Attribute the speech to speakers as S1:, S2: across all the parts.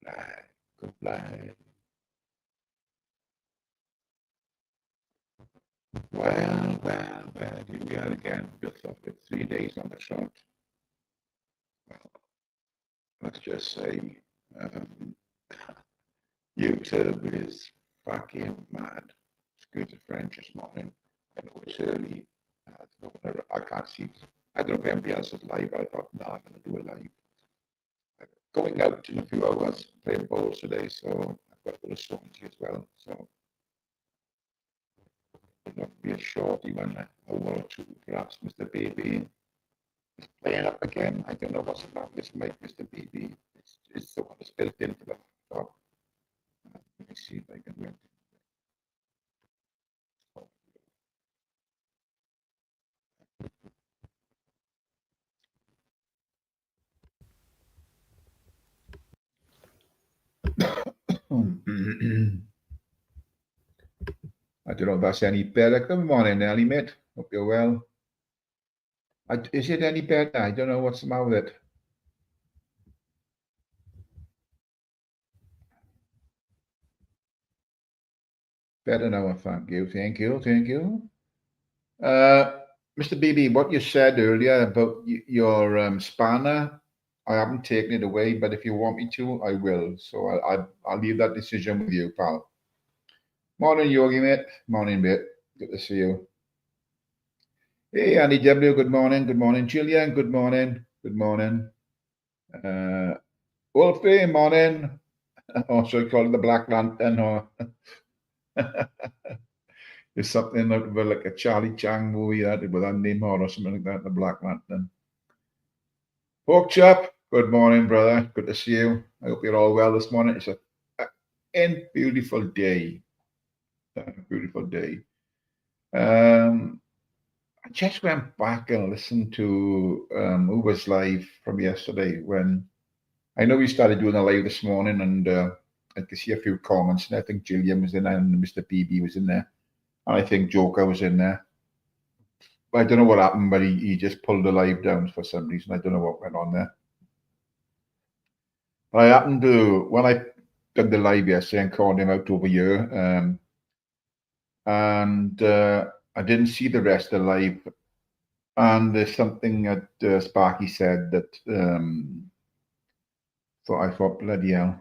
S1: night. Good night. Well, here we are again, just after 3 days on the trot. Well, let's just say um, YouTube is fucking mad. Excuse the French this morning. I know it's early. I can't see. I don't know if anybody else is live. I thought, no, I'm going to do a live. I'm going out in a few hours, playing bowls today, so I've got a little songs as well. So it'll not be a shorty one, a hour or two, perhaps. Mr. Baby is playing up again. I don't know what's about this mic, Mr. Baby. It's the one that's built into the laptop. Let me see if I can rent it. I don't know if that's any better. Good morning, Ellie, mate. Hope you're well. Is it any better? I don't know what's the matter with it. Better now, thank you. Thank you. Thank you. Mr. BB, what you said earlier about your spanner, I haven't taken it away, but if you want me to, I will. So I'll leave that decision with you, pal. Morning, Yogi, mate. Morning, mate. Good to see you. Hey, Andy W, good morning. Good morning. Gillian, good morning. Good morning. Wolfie, morning. Also called the Black Lantern, or there's something like a Charlie Chang movie that with that name or something like that, the Black Lantern. Pork chop, good morning, brother. Good to see you. I hope you're all well this morning. It's a beautiful day. Beautiful day. I just went back and listened to who was live from yesterday when I know we started doing a live this morning, and I could see a few comments, and I think Gillian was in there, and Mr. BB was in there, and I think Joker was in there. I don't know what happened, but he just pulled the live down for some reason. I don't know what went on there. But I happened to, when I did the live yesterday and called him out over here, and I didn't see the rest of the live. And there's something that Sparky said that I thought, bloody hell.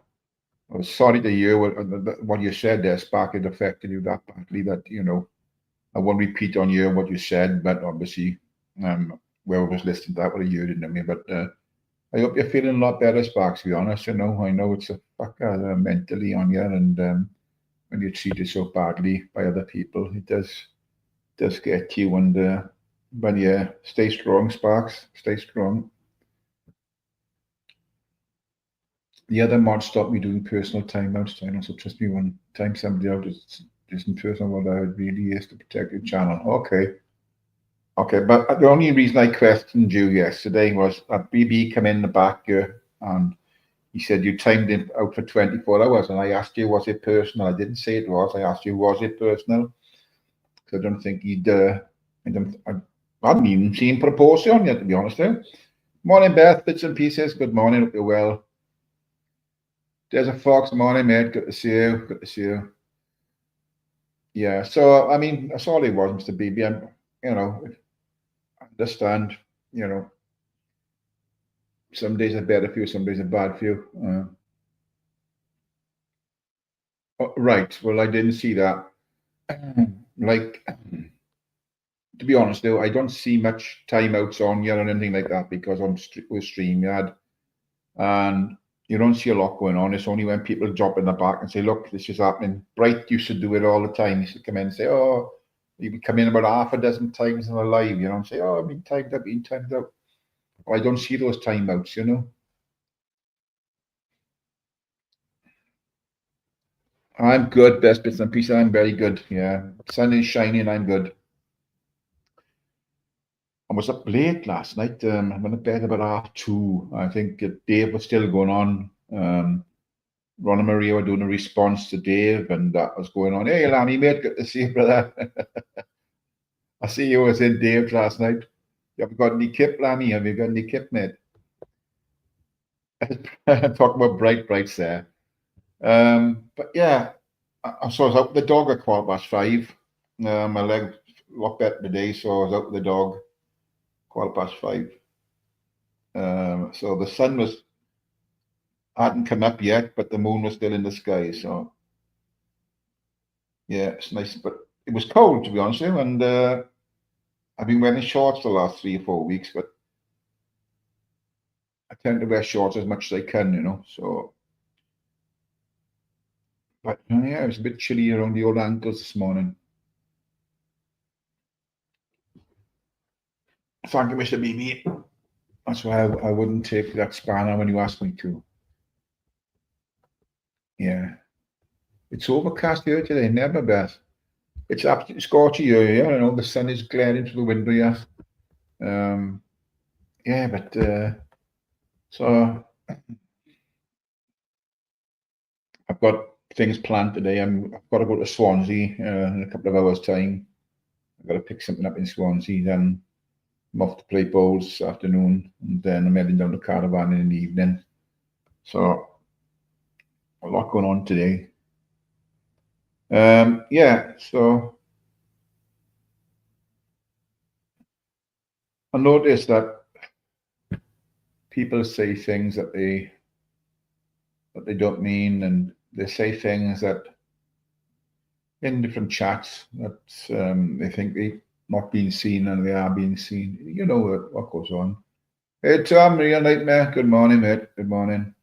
S1: I was sorry to hear what you said there, Sparky. It affected you that badly that, I won't repeat on you what you said, but obviously, whoever was listening to that would have heard it in me. But I hope you're feeling a lot better, Sparks, to be honest. I know it's a fucker mentally on you, and when you're treated so badly by other people, it does get you. And but yeah, stay strong, Sparks. Stay strong. The other mod stopped me doing personal timeouts. I also trust me one time somebody out isn't personal what I really is to protect your channel. Okay. Okay, but the only reason I questioned you yesterday was that BB came in the back here and he said you timed it out for 24 hours, and I asked you, was it personal? I didn't say it was. I asked you, was it personal? So I don't think he'd. I hadn't even seen propose on yet, to be honest. Morning, Beth. Bits and pieces. Good morning. Hope you're well. There's a Fox. Morning, mate. Good to see you. Good to see you. Yeah. So I mean, that's all it was, Mr. BB. I understand. Some days are better for you, some days are bad for you. Right. Well, I didn't see that. Like, to be honest, though, I don't see much timeouts on here or anything like that because I'm with StreamYard, and you don't see a lot going on. It's only when people drop in the back and say, "Look, this is happening." Bright used to do it all the time. He used to come in and say, "Oh," he would come in about half a dozen times in a live, and say, "Oh, I've been timed out, been timed out." Well, I don't see those timeouts. I'm good, best bits and pieces. I'm very good. Yeah, sun is shining. I'm good. I was up late last night. I went to bed about 2:30. I think Dave was still going on. Ron and Maria were doing a response to Dave, and that was going on. Hey, Lanny, mate, good to see you, brother. I see you was in Dave last night. You haven't got any kip, Lanny? Have you got any kip, mate? Talking about bright, there. But yeah, so I was out with the dog at 5:15. My leg a lot better today, so I was out with the dog 5:15. So the sun hadn't come up yet, but the moon was still in the sky. So yeah, it's nice, but it was cold to be honest with you. And I've been wearing shorts the last 3 or 4 weeks, but I tend to wear shorts as much as I can, So, but yeah, it was a bit chilly around the old ankles this morning. Thank you, Mr. BB. That's why I wouldn't take that spanner when you asked me to. Yeah. It's overcast here today, never bad. It's absolutely scorchy here, yeah. The sun is glaring through the window, yeah. Yeah, but so I've got things planned today. I've got to go to Swansea in a couple of hours' time. I've got to pick something up in Swansea. Then I'm off to play bowls this afternoon, and then I'm heading down to Caravan in the evening. So a lot going on today. Yeah, so I noticed that people say things that they don't mean, and they say things that in different chats that they think they not being seen and they are being seen. You know what goes on. Hey Tom, real nightmare. Good morning, mate. Good morning.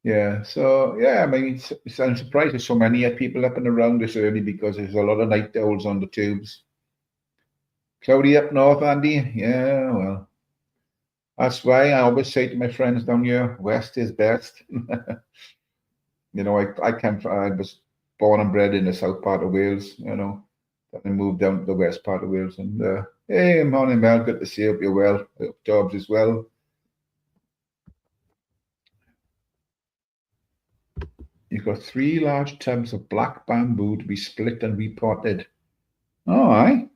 S1: Yeah, so yeah, I mean, I'm surprised there's so many people up and around this early because there's a lot of night owls on the tubes. Cloudy up north, Andy. Yeah, well, that's why I always say to my friends down here, west is best. I was born and bred in the south part of Wales, then I moved down to the west part of Wales. And hey, morning, Mel. Good to see you. Hope you're well. Hope Jobs as well. You've got 3 large tubs of black bamboo to be split and repotted. Oh, aye.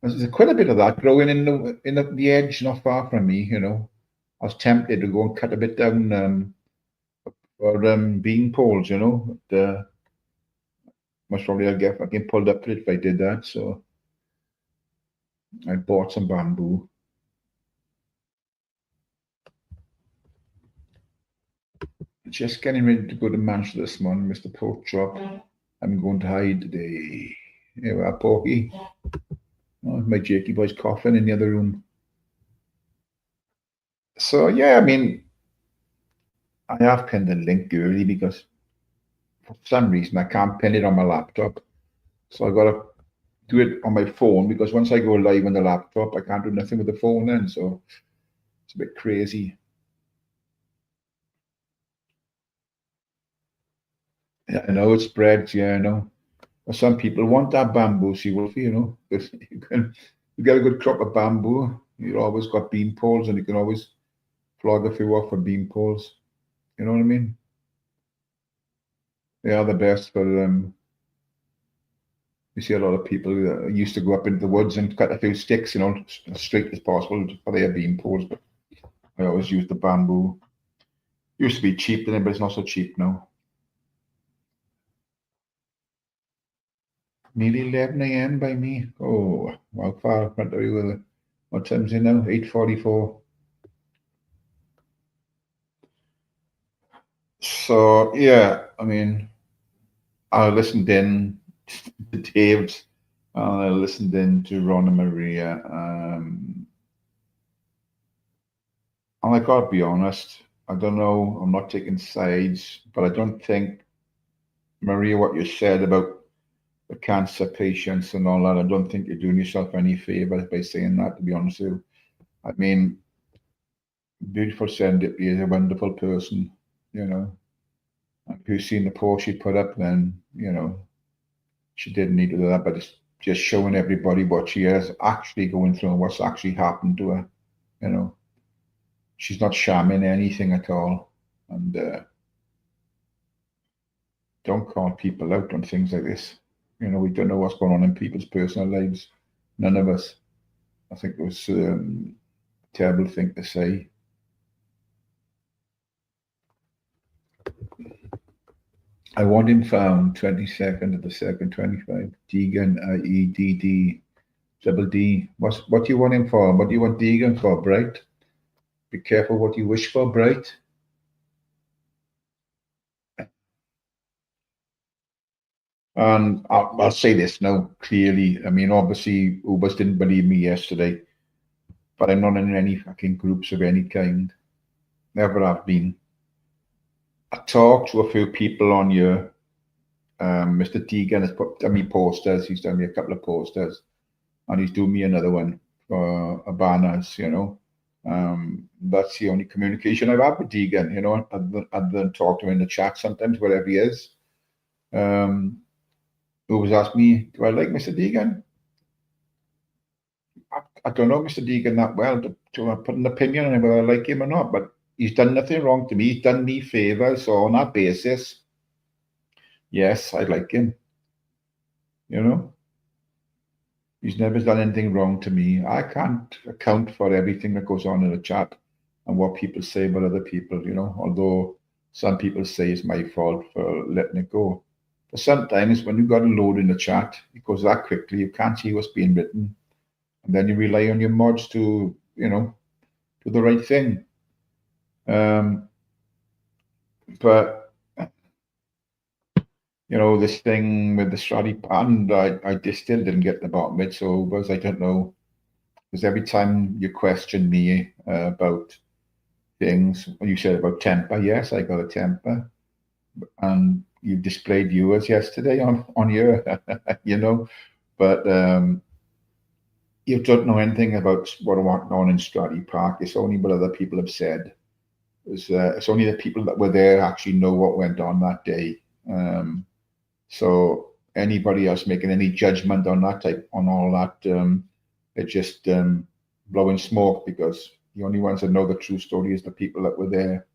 S1: There's quite a bit of that growing in the edge, not far from me. I was tempted to go and cut a bit down for bean poles. But, most probably I'll get fucking pulled up for it if I did that. So I bought some bamboo. Just getting ready to go to Manchester this morning, Mr. Pork Chop. I'm going to hide today. Here we are, Porky. Oh, my Jakey boy's coughing in the other room. So yeah, I mean, I have pinned the link early because for some reason I can't pin it on my laptop. So I got to do it on my phone because once I go live on the laptop, I can't do nothing with the phone then. So it's a bit crazy. Yeah, I know it spreads. Yeah, I know. But some people want that bamboo, see, Wolfie, because you get a good crop of bamboo. You've always got bean poles and you can always flog a few off for bean poles. You know what I mean? They are the best for you see a lot of people that used to go up into the woods and cut a few sticks, as straight as possible for their bean poles. But I always use the bamboo. Used to be cheap then, but it's not so cheap now. Nearly 11 a.m. by me. Oh, how far in front of you with it? What time's it now? 8:44. So yeah, I mean, I listened in to Dave's. I listened in to Ron and Maria. And I gotta be honest, I don't know, I'm not taking sides, but I don't think, Maria, what you said about the cancer patients and all that, I don't think you're doing yourself any favors by saying that, to be honest with you. I mean, beautiful Serendipity is a wonderful person, you know. And if you've seen the post she put up, then, she didn't need to do that, but it's just showing everybody what she is actually going through and what's actually happened to her, you know. She's not shamming anything at all. And don't call people out on things like this. We don't know what's going on in people's personal lives. None of us. I think it was a terrible thing to say. I want him from 22nd of the 2nd, 25. Deegan, IEDD, double D. What do you want him for? What do you want Deegan for, Bright? Be careful what you wish for, Bright. And I'll say this now clearly. I mean, obviously, Ubers didn't believe me yesterday, but I'm not in any fucking groups of any kind. Never have been. I talked to a few people on here. Mr. Deegan has done me posters. He's done me a couple of posters, and he's doing me another one for a banners. That's the only communication I've had with Deegan. Other than talk to him in the chat sometimes, wherever he is. Who was asked me, do I like Mr. Deegan? I don't know Mr. Deegan that well to put an opinion on him whether I like him or not, but he's done nothing wrong to me. He's done me favours. So on that basis, yes, I like him. He's never done anything wrong to me. I can't account for everything that goes on in the chat and what people say about other people, although some people say it's my fault for letting it go. But sometimes when you've got a load in the chat, it goes that quickly, you can't see what's being written. And then you rely on your mods to, do the right thing. But this thing with the strategy pattern, I just still didn't get the bottom of it. So I don't know, because every time you question me about things, you said about temper, yes, I got a temper, and you displayed yours yesterday on your, but you don't know anything about what went on in Stratty Park. It's only what other people have said. It's only the people that were there actually know what went on that day. So anybody else making any judgment on all that, they're just blowing smoke, because the only ones that know the true story is the people that were there.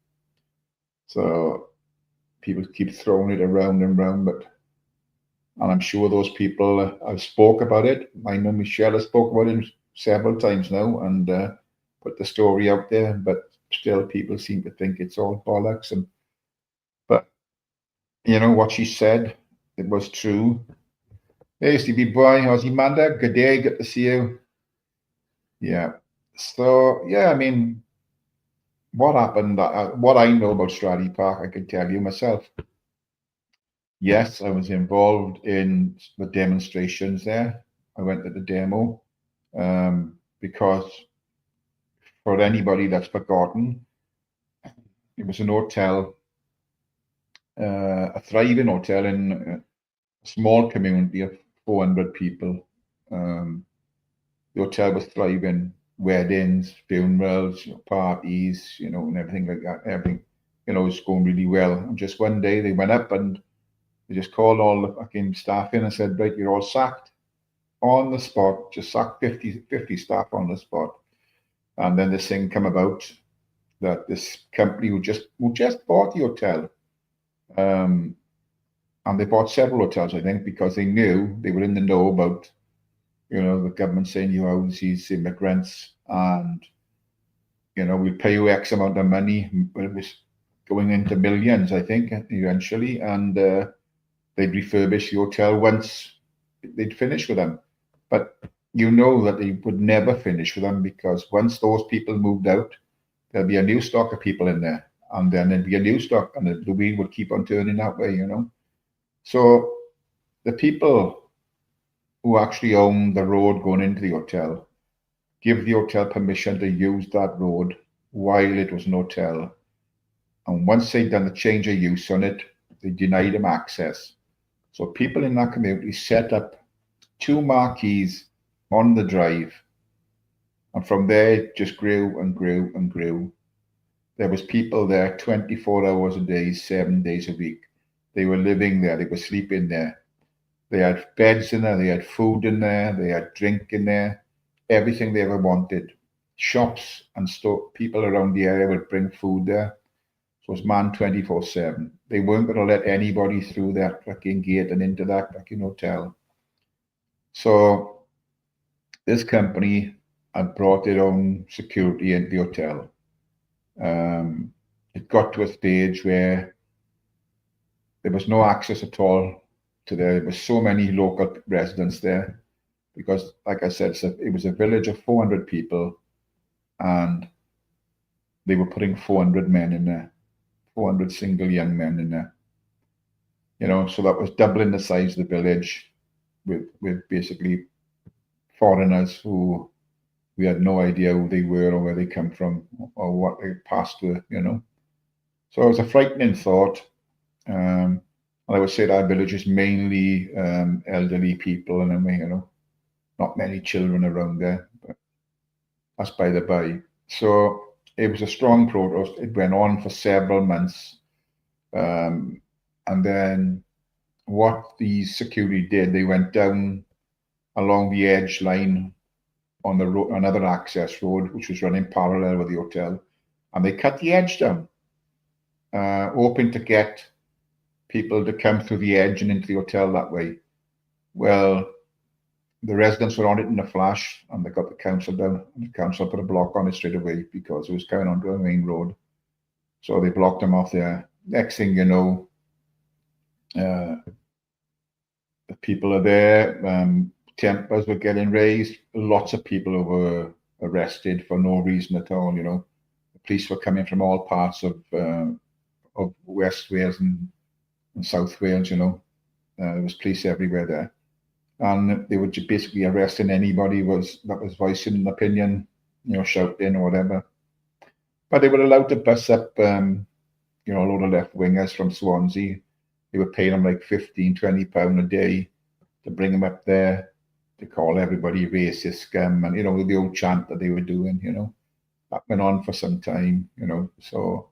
S1: So people keep throwing it around and around, and I'm sure those people have spoke about it. I know Michelle has spoke about it several times now and put the story out there, but still people seem to think it's all bollocks. But what she said, it was true. Hey, Stevie boy, how's Amanda? Good day, good to see you. Yeah. So yeah, I mean, what happened? What I know about Stradley Park, I can tell you myself. Yes, I was involved in the demonstrations there. I went to the demo because for anybody that's forgotten, it was an hotel, a thriving hotel in a small community of 400 people. The hotel was thriving, weddings, funerals, parties, and everything like that. Everything, was going really well. And just one day they went up and they just called all the fucking staff in and said, right, you're all sacked on the spot, just sacked 50 staff on the spot. And then this thing come about that this company who just bought the hotel, and they bought several hotels, I think, because they knew they were in the know about, the government saying you house these immigrants and, we'll pay you X amount of money. It was going into millions, I think, eventually. And they'd refurbish the hotel once they'd finish with them. But you know that they would never finish with them, because once those people moved out, there'll be a new stock of people in there. And then there'd be a new stock, and the wheel would keep on turning that way, So the people who actually own the road going into the hotel give the hotel permission to use that road while it was an hotel. And once they'd done the change of use on it, they denied them access. So people in that community set up 2 marquees on the drive. And from there, it just grew and grew and grew. There was people there 24 hours a day, 7 days a week. They were living there. They were sleeping there. They had beds in there. They had food in there. They had drink in there. Everything they ever wanted. Shops and people around the area would bring food there. So it was manned 24/7. They weren't going to let anybody through that fucking gate and into that fucking hotel. So this company had brought their own security into the hotel. It got to a stage where there was no access at all to there. There was so many local residents there because, like I said, it was a village of 400 people, and they were putting 400 men in there, 400 single young men in there. So that was doubling the size of the village with basically foreigners who we had no idea who they were or where they come from or what their past were. So it was a frightening thought. And I would say that village is mainly elderly people, and I mean, not many children around there, but that's by the by. So it was a strong protest. It went on for several months. And then what the security did, they went down along the edge line on the road, another access road, which was running parallel with the hotel, and they cut the edge down, hoping to get people to come through the edge and into the hotel that way. Well, the residents were on it in a flash, and they got the council down. The council put a block on it straight away because it was coming onto a main road. So they blocked them off there. Next thing you know, the people are there. Tempers were getting raised. Lots of people were arrested for no reason at all. The police were coming from all parts of West Wales and South Wales. There was police everywhere there, and they were basically arresting anybody that was voicing an opinion, shouting or whatever. But they were allowed to bus up, a load of left wingers from Swansea. They were paying them like £15-20 a day to bring them up there, to call everybody racist scum, and the old chant that they were doing. That went on for some time. So.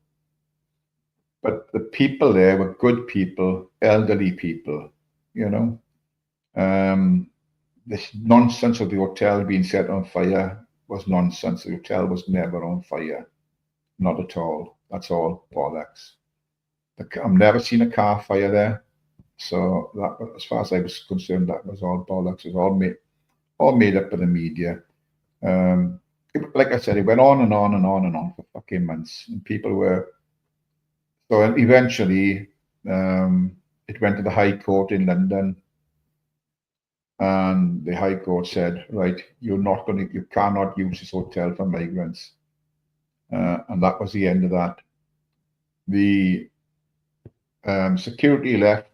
S1: But the people there were good people, elderly people. This nonsense of the hotel being set on fire was nonsense. The hotel was never on fire, not at all. That's all bollocks. I've never seen a car fire there, so that, as far as I was concerned, that was all bollocks. It was all made up by the media. Like I said, it went on and on and on and on for fucking months, and people were. So eventually, it went to the High Court in London, and the High Court said, right, you cannot use this hotel for migrants. And that was the end of that. The security left.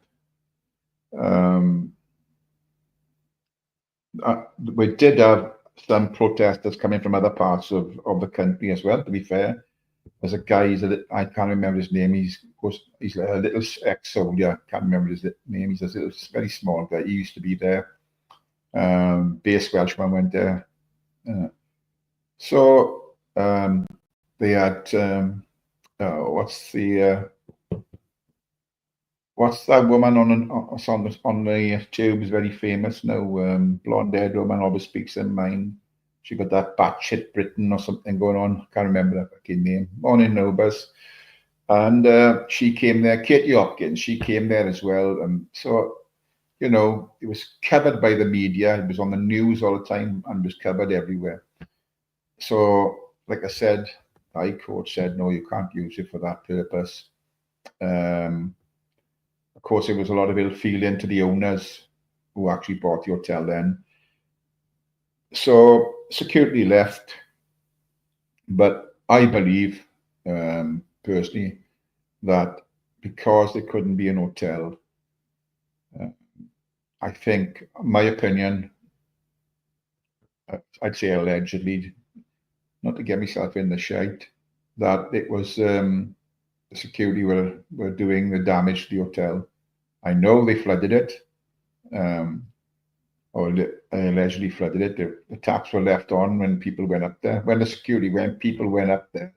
S1: We did have some protesters coming from other parts of the country as well, to be fair. There's a guy, I can't remember his name. He's like a little ex-soldier. Can't remember his name. He's a little, very small guy. He used to be there. Base Welshman went there. So they had what's that woman on the tube is very famous now. Blonde-haired woman always speaks her mind. She got that batshit Britain or something going on. Can't remember that fucking name. Morning, Nobus. And she came there. Katie Hopkins, she came there as well. And so, it was covered by the media. It was on the news all the time and was covered everywhere. So, like I said, the High Court said, no, you can't use it for that purpose. Of course, there was a lot of ill feeling to the owners who actually bought the hotel then. So security left, but I believe personally that because there couldn't be an hotel, I think, my opinion, I'd say allegedly, not to get myself in the shite, that it was the security were doing the damage to the hotel. I know they flooded it. Or allegedly flooded it. The taps were left on when people went up there. When people went up there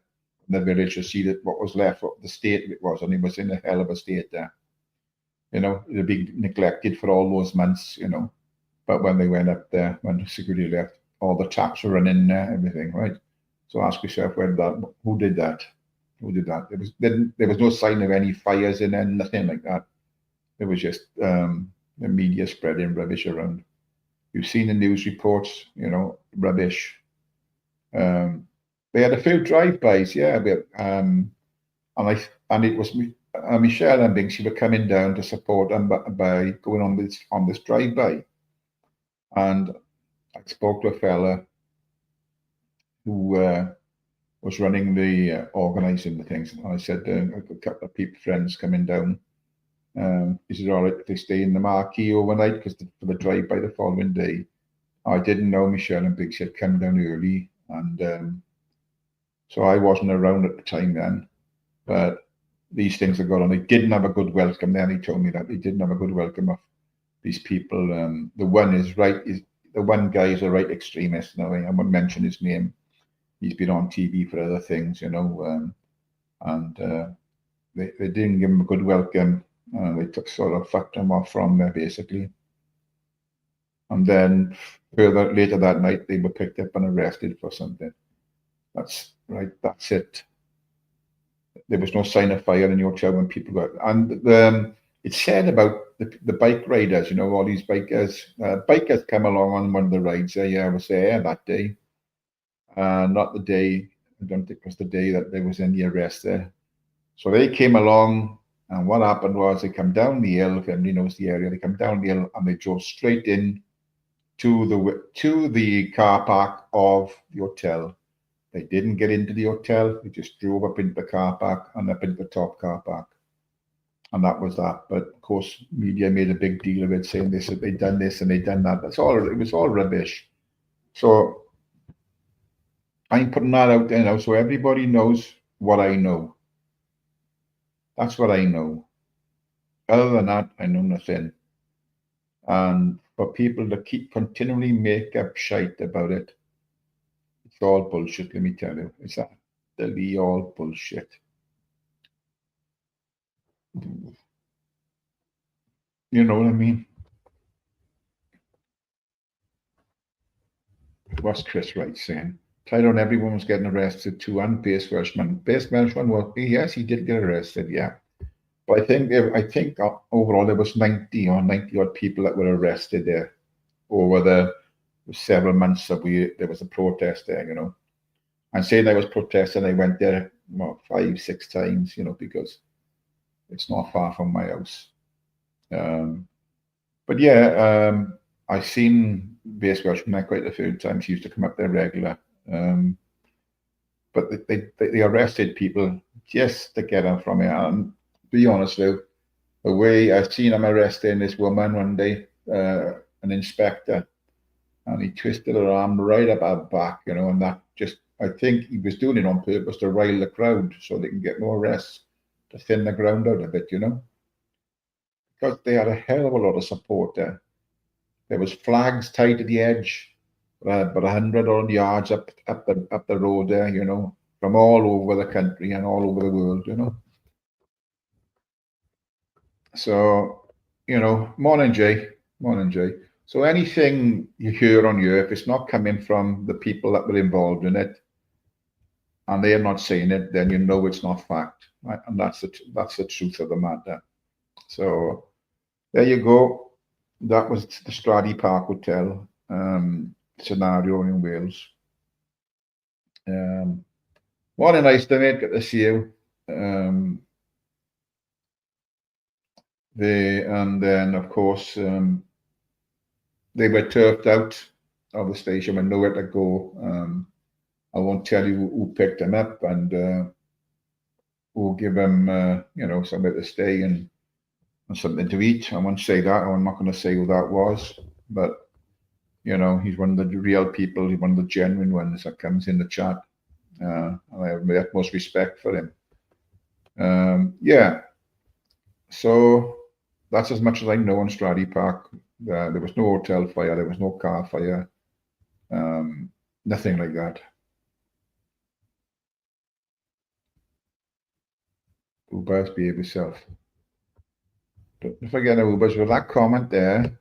S1: in the village to see that what was left, what the state it was, and it was in a hell of a state there. It had been neglected for all those months, But when they went up there, when the security left, all the taps were running there, everything, right? So ask yourself, who did that? Who did that? There was no sign of any fires in there, nothing like that. It was just the media spreading rubbish around. You've seen the news reports, rubbish. They had a few drive-bys, yeah, but, and it was Michelle and Binksy were coming down to support them by going on this drive-by, and I spoke to a fella who was running the organising the things, and I said, I've got a couple of people friends coming down. Is it all right if they stay in the marquee overnight because for the drive-by the following day? I didn't know Michelle and Binksy had come down early, and so I wasn't around at the time then, but these things have gone on. They didn't have a good welcome then. He told me that they didn't have a good welcome of these people. The one guy is a right extremist. Now I won't mention his name. He's been on TV for other things, and they didn't give him a good welcome. They sort of fucked him off from there basically. And then later that night, they were picked up and arrested for something. That's right. That's it. There was no sign of fire in your hotel when people got. And it's said about the bike riders. All these bikers. Bikers come along on one of the rides. I was there that day. Not the day. I don't think it was the day that there was any arrest there. So they came along, and what happened was they come down the hill. If anybody knows the area, they come down the hill and they drove straight in to the car park of the hotel. They didn't get into the hotel. They just drove up into the car park and up into the top car park. And that was that. But of course, media made a big deal of it, saying they'd done this and they'd done that. It was all rubbish. So I'm putting that out there now so everybody knows what I know. That's what I know. Other than that, I know nothing. And for people to keep continually make up shite about it, it's all bullshit, let me tell you. It's utterly all bullshit. You know what I mean? What's Chris Wright saying? Tyrone, everyone was getting arrested too, and Base Welshman. Base Welshman was, yes, he did get arrested, yeah. But I think overall there was 90 odd people that were arrested there over the several months that there was a protest there, And saying there was protests, and I went there 5-6 times, because it's not far from my house. But yeah, I've seen Base Welshman quite a few times. He used to come up there regular. But they arrested people just to get them from it. And to be honest, though, the way I've seen him arresting this woman one day, an inspector, and he twisted her arm right up her back, and that just, I think he was doing it on purpose to rile the crowd so they can get more arrests, to thin the ground out a bit, because they had a hell of a lot of support there. There was flags tied to the edge, about 100 odd yards up the road there, from all over the country and all over the world, So, morning, Jay. Morning, Jay. So anything you hear on here, if it's not coming from the people that were involved in it, and they are not saying it, then you know it's not fact, right? And that's the truth of the matter. So there you go. That was the Strady Park Hotel scenario in Wales. What a nice day, mate. Good to see you. And then of course they were turfed out of the station with nowhere to go. I won't tell you who picked them up and who give them somewhere to stay and something to eat. I won't say that. I'm not going to say who that was, but he's one of the real people. He's one of the genuine ones that comes in the chat. And I have the utmost respect for him. Yeah. So that's as much as I know on Strady Park. There was no hotel fire. There was no car fire. Nothing like that. Ubers, behave yourself. Don't forget, Ubers, with that comment there,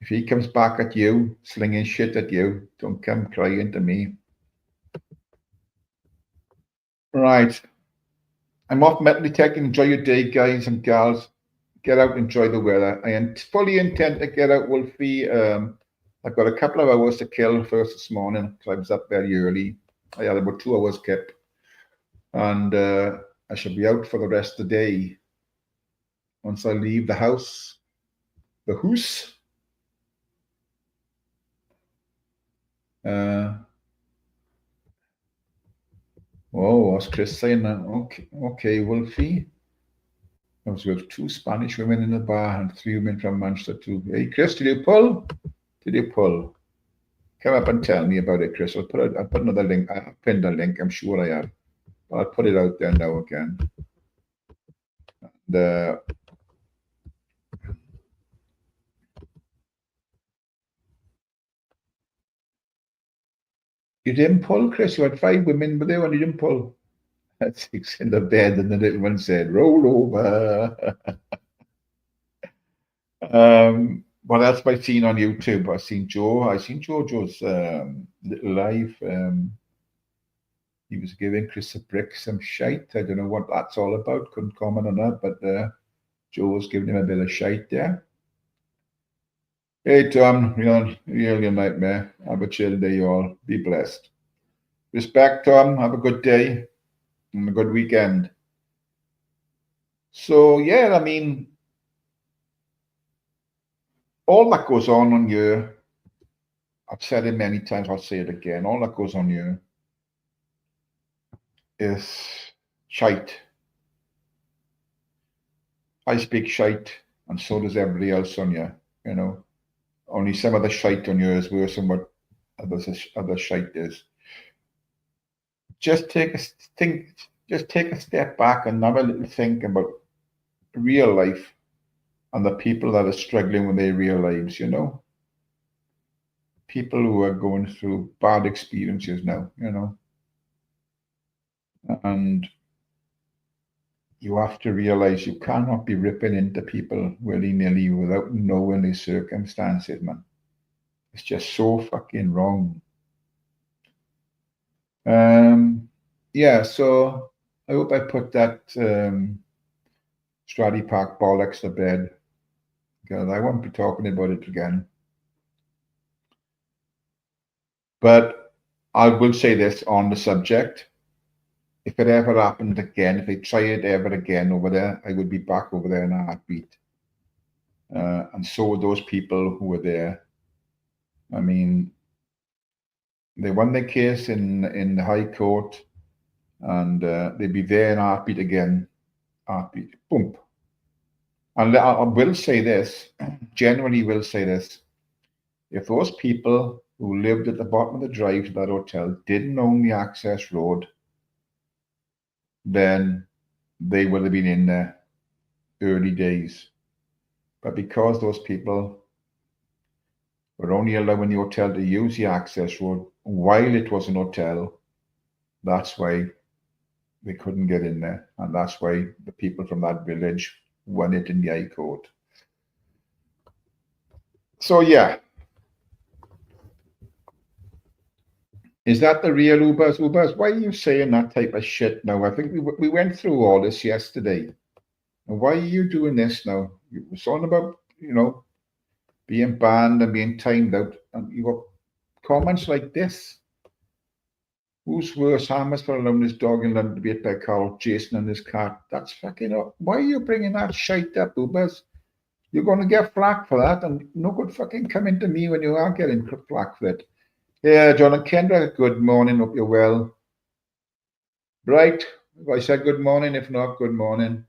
S1: if he comes back at you, slinging shit at you, don't come crying to me. Right. I'm off metal detecting. Enjoy your day, guys and gals. Get out, enjoy the weather. I fully intend to get out, Wolfie. I've got a couple of hours to kill first this morning because I was up very early. I had about 2 hours kept. And I shall be out for the rest of the day. Once I leave the house, the house. What's Chris saying now? Okay, Wolfie. I was with 2 Spanish women in the bar and 3 women from Manchester too. Hey, Chris, did you pull? Did you pull? Come up and tell me about it, Chris. I'll put another link. I'll pin the link. I'm sure I have. But I'll put it out there now again. You didn't pull, Chris. You had 5 women, but they only didn't pull. 6 in the bed, and the little one said, "Roll over." What else have I seen on YouTube? I've seen Jojo's little live. He was giving Chris a brick some shite. I don't know what that's all about. Couldn't comment on that, but Joe was giving him a bit of shite there. Hey, Tom, you're a nightmare. Have a chill day, you all. Be blessed. Respect, Tom. Have a good day and a good weekend. So, yeah, I mean, all that goes on here, I've said it many times, I'll say it again, all that goes on here is shite. I speak shite, and so does everybody else on here, you know. Only some of the shite on here is worse than what other shite is. Just take a step back and have a little think about real life and the people that are struggling with their real lives, you know. People who are going through bad experiences now, you know. And you have to realize you cannot be ripping into people willy-nilly without knowing their circumstances, man. It's just so fucking wrong. Yeah, so I hope I put that Straddy Park bollocks to bed, because I won't be talking about it again. But I will say this on the subject. If it ever happened again, if they try it ever again over there, I would be back over there in a heartbeat. And so would those people who were there. I mean, they won their case in the High Court, and they'd be there in a heartbeat again. Heartbeat, boom. And I will say this, generally will say this, if those people who lived at the bottom of the drive to that hotel didn't own the access road, then they would have been in there early days. But because those people were only allowing the hotel to use the access road while it was an hotel, that's why they couldn't get in there. And that's why the people from that village won it in the High Court. So, yeah. Is that the real Ubers? Ubers, why are you saying that type of shit now? I think we went through all this yesterday. And why are you doing this now? You were talking about, you know, being banned and being timed out. And you got comments like this. Who's worse, Hammers for allowing his dog in London to be hit by a car, Jason and his cat? That's fucking up. Why are you bringing that shite up, Ubers? You're going to get flack for that, and no good fucking coming to me when you are getting flack for it. Yeah, John and Kendra, good morning. Hope you're well. Right. If I said good morning, if not, good morning.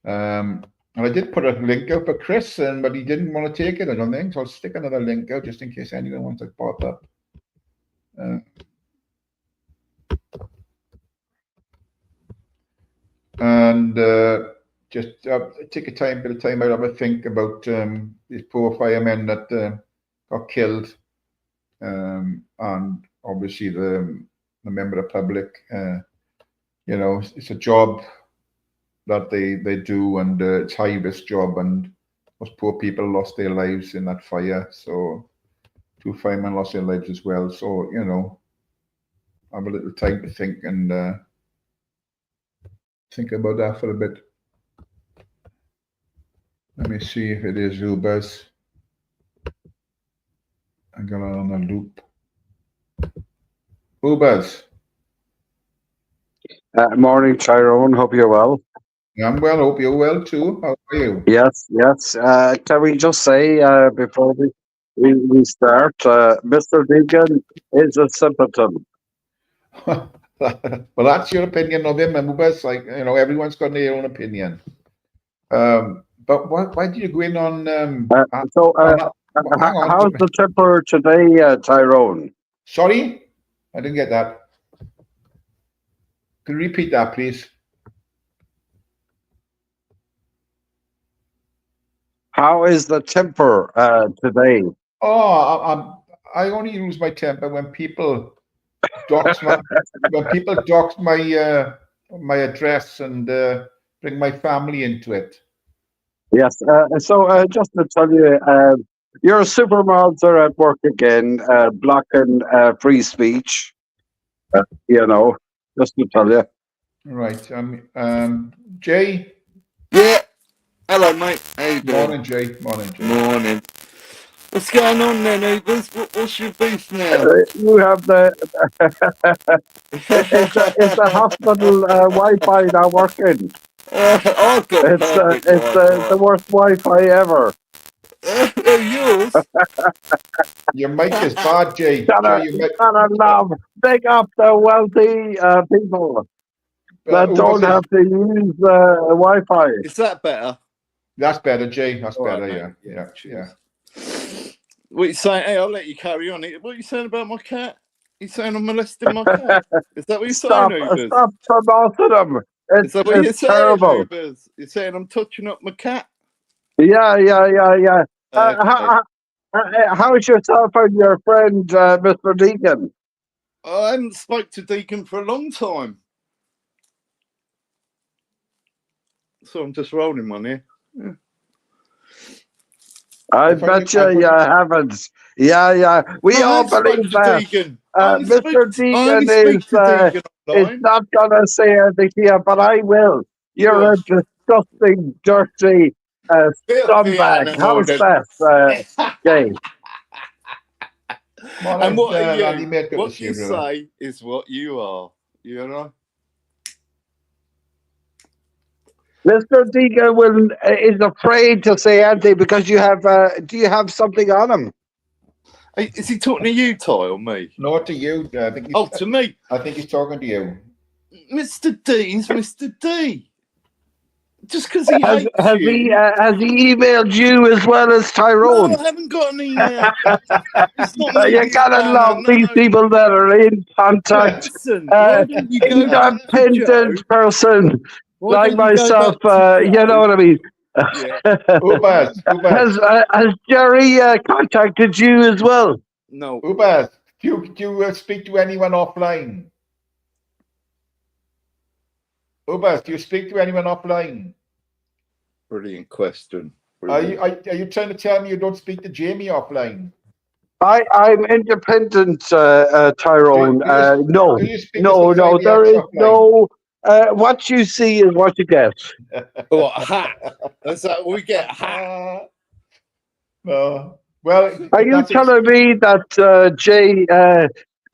S1: And I did put a link out for Chris, but he didn't want to take it, I don't think. So I'll stick another link out just in case anyone wants to pop up. And just take a bit of time out, have a think about these poor firemen that got killed, and obviously the member of the public. You know, it's a job that they do, and it's a high risk job, and those poor people lost their lives in that fire. So 2 firemen lost their lives as well. So, you know, have a little time to think and think about that for a bit. Let me see if it is Ubers. I got it on a loop. Ubers.
S2: Morning, Tyrone. Hope you're well.
S1: I'm well. Hope you're well too. How are you?
S2: Yes, yes. Can we just say before we start, Mr. Deegan is a simpleton.
S1: Well, that's your opinion of him, and like everyone's got their own opinion. But why did you go in on
S2: So,
S1: hang on.
S2: how's the temper today, Tyrone?
S1: Sorry, I didn't get that. Can you repeat that, please?
S2: How is the temper today?
S1: Oh, I only lose my temper when people dox my my address and bring my family into it.
S2: Yes. So, just to tell you, your supermods are at work again, blocking free speech. Just to tell you.
S1: Right. Jay.
S3: Yeah. Hello, mate. How you doing?
S1: Morning, Jay. Morning, Jay.
S3: Morning. What's going on then, Ubers? What's your beef now?
S2: You have the it's the hospital Wi-Fi not working.
S3: I've got
S2: It's
S3: perfect
S2: the worst Wi-Fi ever.
S3: Yours?
S1: Your mic is bad, Jay. Jay, your mic.
S2: Love. Big up the wealthy people that don't have to use Wi-Fi.
S3: Is that better?
S1: That's better, Jay. That's
S3: All
S1: better.
S3: right,
S1: Yeah.
S3: What you saying? Hey, I'll let you carry on. What are you saying about my cat? You saying I'm molesting my cat? Is that what you're saying, Ubers?
S2: Stop promoting them.
S3: Is that what you're saying,
S2: terrible.
S3: Ubers? You're saying I'm touching up my cat?
S2: Yeah.
S3: Okay.
S2: How's yourself and your friend, Mr. Deacon?
S3: I haven't spoke to Deacon for a long time. So I'm just rolling one here. Yeah.
S2: I bet you haven't. Yeah. We all believe that.
S3: Deacon.
S2: Mr. Deacon is not going to say anything here, but I will. You're a disgusting, dirty scumbag. How's that, Jay?
S3: And what are you? What you say is what you are. You know?
S2: Mr. Deacon is afraid to say anything because you have. Do you have something on him?
S3: Hey, is he talking to you, Ty, or me?
S1: No, to you. I think.
S3: To me.
S1: I think he's talking to you.
S3: Mr. D's Mr. D. Just because he
S2: has
S3: you.
S2: Has he emailed you as well as Tyrone?
S3: No, I haven't got an email.
S2: You gotta love these people that are in contact.
S3: Listen, why don't you go
S2: independent person like myself. You know what I mean.
S1: Ubers.
S2: Has Jerry contacted you as well?
S3: No.
S1: Ubers, do you speak to anyone offline? Ubers, do you speak to anyone offline?
S3: Brilliant question.
S1: Are you trying to tell me you don't speak to Jamie offline?
S2: I'm independent, Tyrone. No. There is no. What you see is what you get.
S3: Oh, a hat. That's that we get a hat.
S1: No. Well,
S2: are you telling me that Jay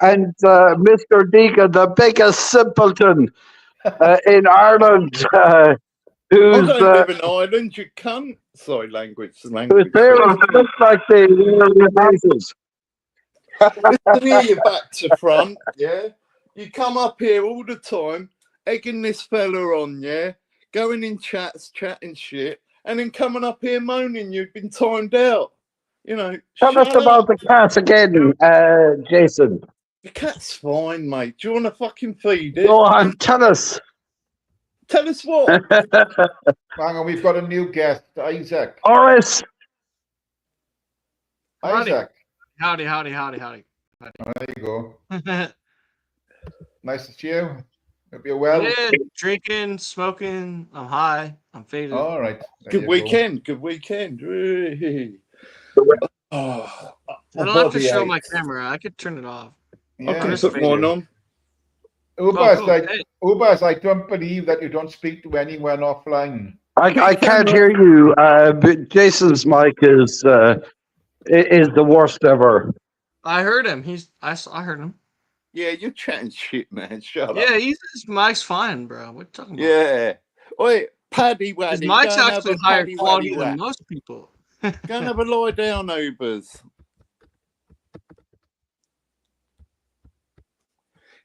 S2: and Mr. Deacon, the biggest simpleton in Ireland, who's
S3: I don't live in Ireland, you cunt. Sorry, language.
S2: Who's there looks like they houses.
S3: Listen here, you back to front, yeah? You come up here all the time, egging this fella on, yeah? Going in chats, chatting shit, and then coming up here moaning you've been timed out. You know,
S2: tell us about the cat again, Jason.
S3: The cat's fine, mate. Do you want to fucking feed it?
S2: Go on, tell us.
S3: Tell us what?
S1: Hang on, we've got a new guest, Isaac.
S2: Horace.
S1: Isaac.
S4: Howdy.
S1: There you go. Nice to see you. Hope you're well.
S4: Yeah, drinking, smoking. I'm high. I'm faded.
S1: All right.
S3: Good weekend. Good weekend.
S4: I don't have to show my camera. I could turn it off.
S1: Yeah.
S3: I can put one on.
S1: Ubers, I don't believe that you don't speak to anyone offline.
S2: I can't hear you. But Jason's mic is the worst ever.
S4: I heard him. I heard him.
S3: Yeah, you're chatting shit, man. Shut up.
S4: Yeah, his mic's fine, bro. What are you talking about?
S3: Yeah. Oi, Paddy Waddy.
S4: His mic's
S3: go and
S4: actually
S3: have a
S4: higher
S3: Paddy
S4: quality
S3: Waddy
S4: than
S3: whack.
S4: most people.
S3: Go and have a lie down, Ubers.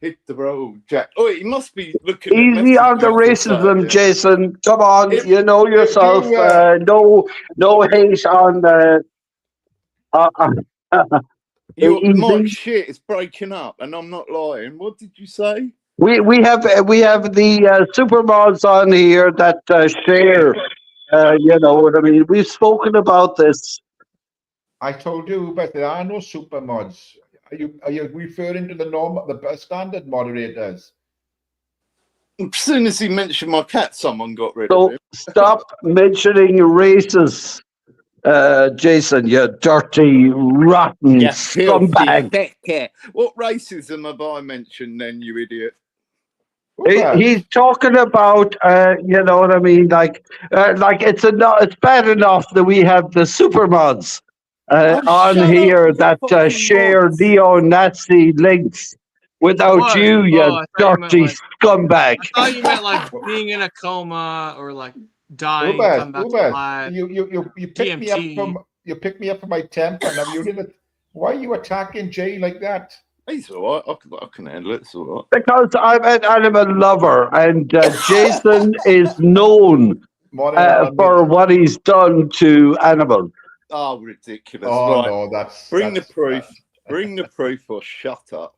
S3: Hit the road, Jack. Oh, he must be looking at
S2: Easy on the
S3: messages or
S2: racism,
S3: something.
S2: Jason. Come on,
S3: If-
S2: you know yourself. No hate on the.
S3: Your mic
S2: Easy.
S3: shit is breaking up, and I'm not lying. What did you say?
S2: We have the supermods on here that share. You know what I mean. We've spoken about this.
S1: I told you, but there are no super mods. Are you referring to the standard moderators?
S3: As soon as he mentioned my cat, someone got rid of
S2: So
S3: him.
S2: stop mentioning races, Jason. You dirty, rotten scumbag.
S3: Filthy. What racism have I mentioned then, you idiot?
S2: He's talking about, you know what I mean, like it's bad enough that we have the supermods on
S3: shut up
S2: here
S3: with your
S2: that
S3: fucking
S2: share
S3: mods.
S2: neo-Nazi links. Without
S4: What?
S2: you, you
S4: Oh, I thought you meant,
S2: dirty
S4: like-
S2: scumbag.
S4: I thought you meant like being in a coma or like dying, come back to life.
S1: You picked me up
S4: DMT.
S1: from my temper. Now you didn't. Why are you attacking Jay like that?
S3: He's all right. I can handle it. It's all right.
S2: Because I'm an animal lover, and Jason is known for what he's done to animals.
S3: Oh, ridiculous!
S1: Oh
S3: right.
S1: no,
S3: Bring the proof. Bring the proof, or shut up.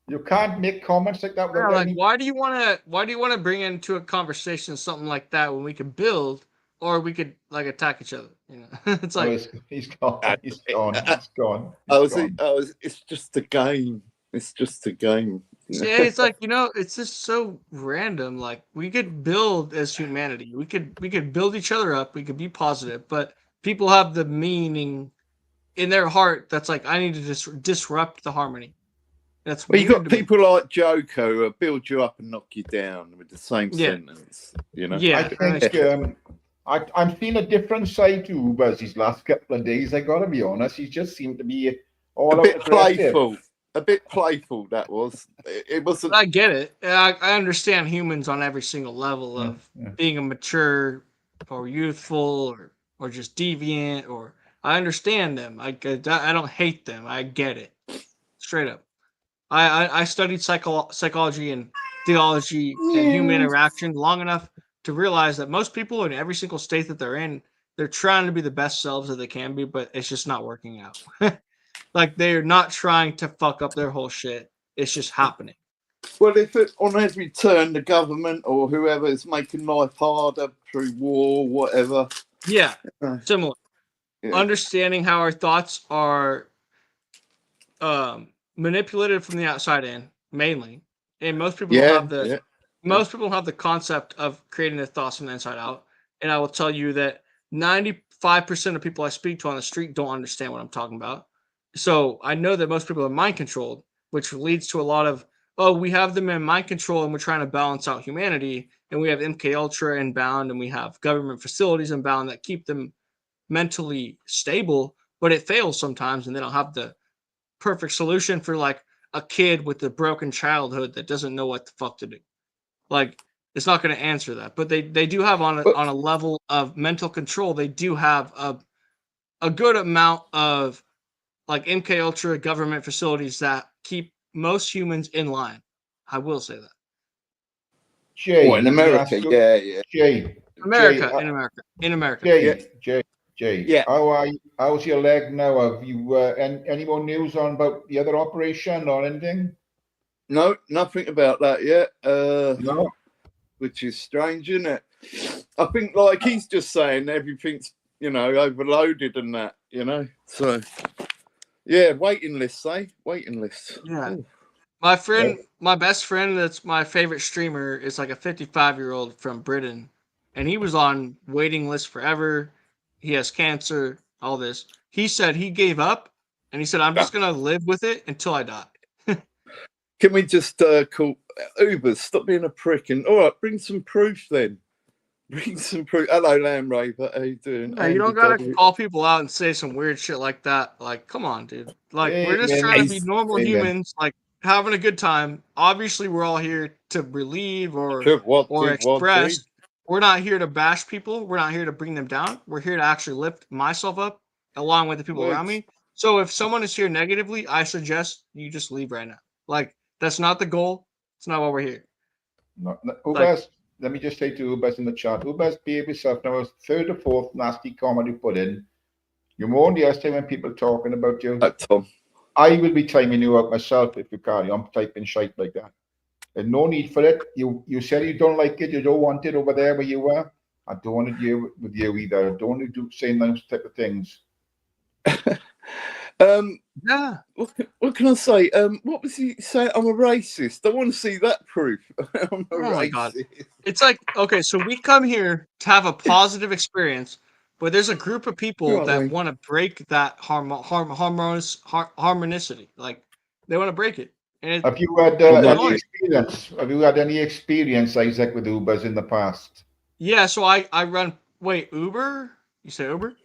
S1: You can't make comments like that.
S4: Yeah, like why do you want to bring into a conversation something like that when we could build or we could like attack each other? You know, it's like
S1: he's gone. He's gone. He's gone.
S3: It's just a game. It's just a game.
S4: Yeah, it's like, you know, it's just so random. Like we could build as humanity. We could build each other up. We could be positive, but people have the meaning in their heart that's like, I need to disrupt the harmony. That's
S3: well, you got people like Joker who build you up and knock you down with the same sentence. You know.
S4: Yeah,
S1: I think I'm seeing a different side to Ubers these last couple of days. I gotta be honest. He just seemed to be all
S3: a bit playful. A bit playful. That was. It wasn't.
S4: I get it. I understand humans on every single level of being a mature or youthful or just deviant. Or I understand them. I don't hate them. I get it. Straight up. I studied psychology and theology and human interaction long enough to realize that most people in every single state that they're in, they're trying to be the best selves that they can be, but it's just not working out. Like they're not trying to fuck up their whole shit. It's just happening.
S3: Well, if on every turn the government or whoever is making life harder through war, whatever.
S4: Yeah, similar. Yeah. Understanding how our thoughts are manipulated from the outside in, mainly, and most people have the concept of creating their thoughts from the inside out. And I will tell you that 95% of people I speak to on the street don't understand what I'm talking about. So I know that most people are mind controlled, which leads to a lot of, we have them in mind control and we're trying to balance out humanity, and we have MK Ultra inbound and we have government facilities inbound that keep them mentally stable, but it fails sometimes and they don't have the perfect solution for like a kid with a broken childhood that doesn't know what the fuck to do. Like it's not going to answer that, but they do have on a level of mental control. They do have a good amount of like MK Ultra government facilities that keep most humans in line. I will say that.
S1: Jay,
S3: in America,
S1: Jay,
S4: in America.
S1: Jay, yeah. How's your leg now? Have you any more news on about the other operation or anything?
S3: No, nothing about that yet.
S1: No,
S3: which is strange, isn't it? I think like he's just saying everything's overloaded and that, So yeah, waiting list, waiting list.
S4: Yeah. My friend, my best friend, that's my favorite streamer, is like a 55-year-old from Britain, and he was on waiting list forever. He has cancer, all this. He said he gave up, and he said, I'm just going to live with it until I die.
S3: Can we just call Uber? Stop being a prick. And all right, bring some proof then. Bring some proof. Hello, Lamb Raver. How you doing?
S4: Yeah, you don't got to call people out and say some weird shit like that. Like, come on, dude. Like, we're just trying to be normal humans. Like, having a good time. Obviously, we're all here to relieve or
S3: What
S4: express. We're not here to bash people. We're not here to bring them down. We're here to actually lift myself up along with the people around me. So if someone is here negatively, I suggest you just leave right now. Like, that's not the goal. It's not why we're here.
S1: No, Ubers, let me just say to Ubers in the chat, Ubers, behave yourself. Now, third or fourth nasty comment you put in, you won't yesterday when people talking about you.
S3: Tom.
S1: I will be timing you out myself if you carry on typing shite like that. There's no need for it. You said you don't like it, you don't want it over there where you were. I don't want it here with you either. I don't want to do saying those type of things.
S4: Yeah.
S3: What can I say? What was he saying? I'm a racist. I want to see that proof. I'm a racist.
S4: My God. It's like, okay, so we come here to have a positive experience, but there's a group of people that want to break that harmonicity. Like, they want to break it. And
S1: have you had any experience? Have you had any experience, Isaac, with Ubers in the past?
S4: Yeah, so I run. Wait, Uber? You say Uber?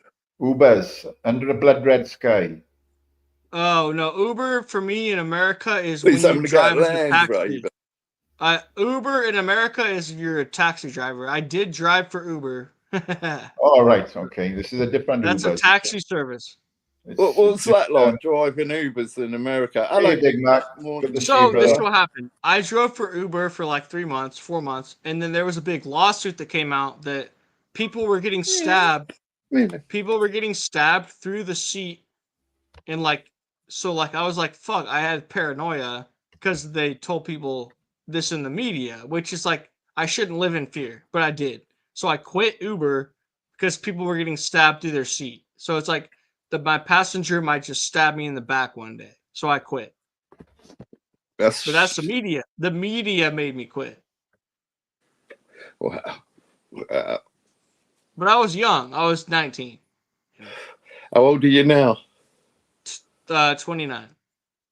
S1: Ubers under the blood red sky.
S4: Oh no, Uber for me in America is when you drive as a taxi. Uber in America is you're a taxi driver. I did drive for Uber.
S1: All right, okay. This is a different.
S4: That's
S1: Ubers.
S4: a taxi service.
S3: What's that like? Driving Ubers in America? So
S4: this is what happened. I drove for Uber for like 3 months, 4 months, and then there was a big lawsuit that came out that people were getting stabbed. People were getting stabbed through the seat, and like, so like I was like, fuck, I had paranoia because they told people this in the media, which is like I shouldn't live in fear, but I did. So I quit Uber because people were getting stabbed through their seat. So it's like my passenger might just stab me in the back one day. So I quit. But that's the media. The media made me quit.
S3: Wow.
S4: But I was young. I was 19.
S3: How old are you now?
S4: 29.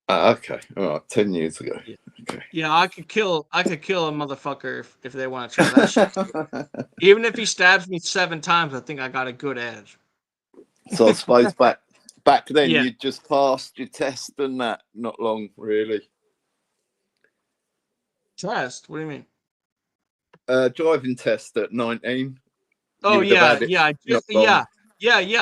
S3: Okay. All right. 10 years ago.
S4: Yeah.
S3: Okay.
S4: Yeah, I could kill a motherfucker if they want to try that shit. Even if he stabs me 7 times, I think I got a good edge.
S3: So I suppose back then you just passed your test and that. Not long, really.
S4: Test? What do you mean?
S3: Driving test at 19.
S4: Oh yeah.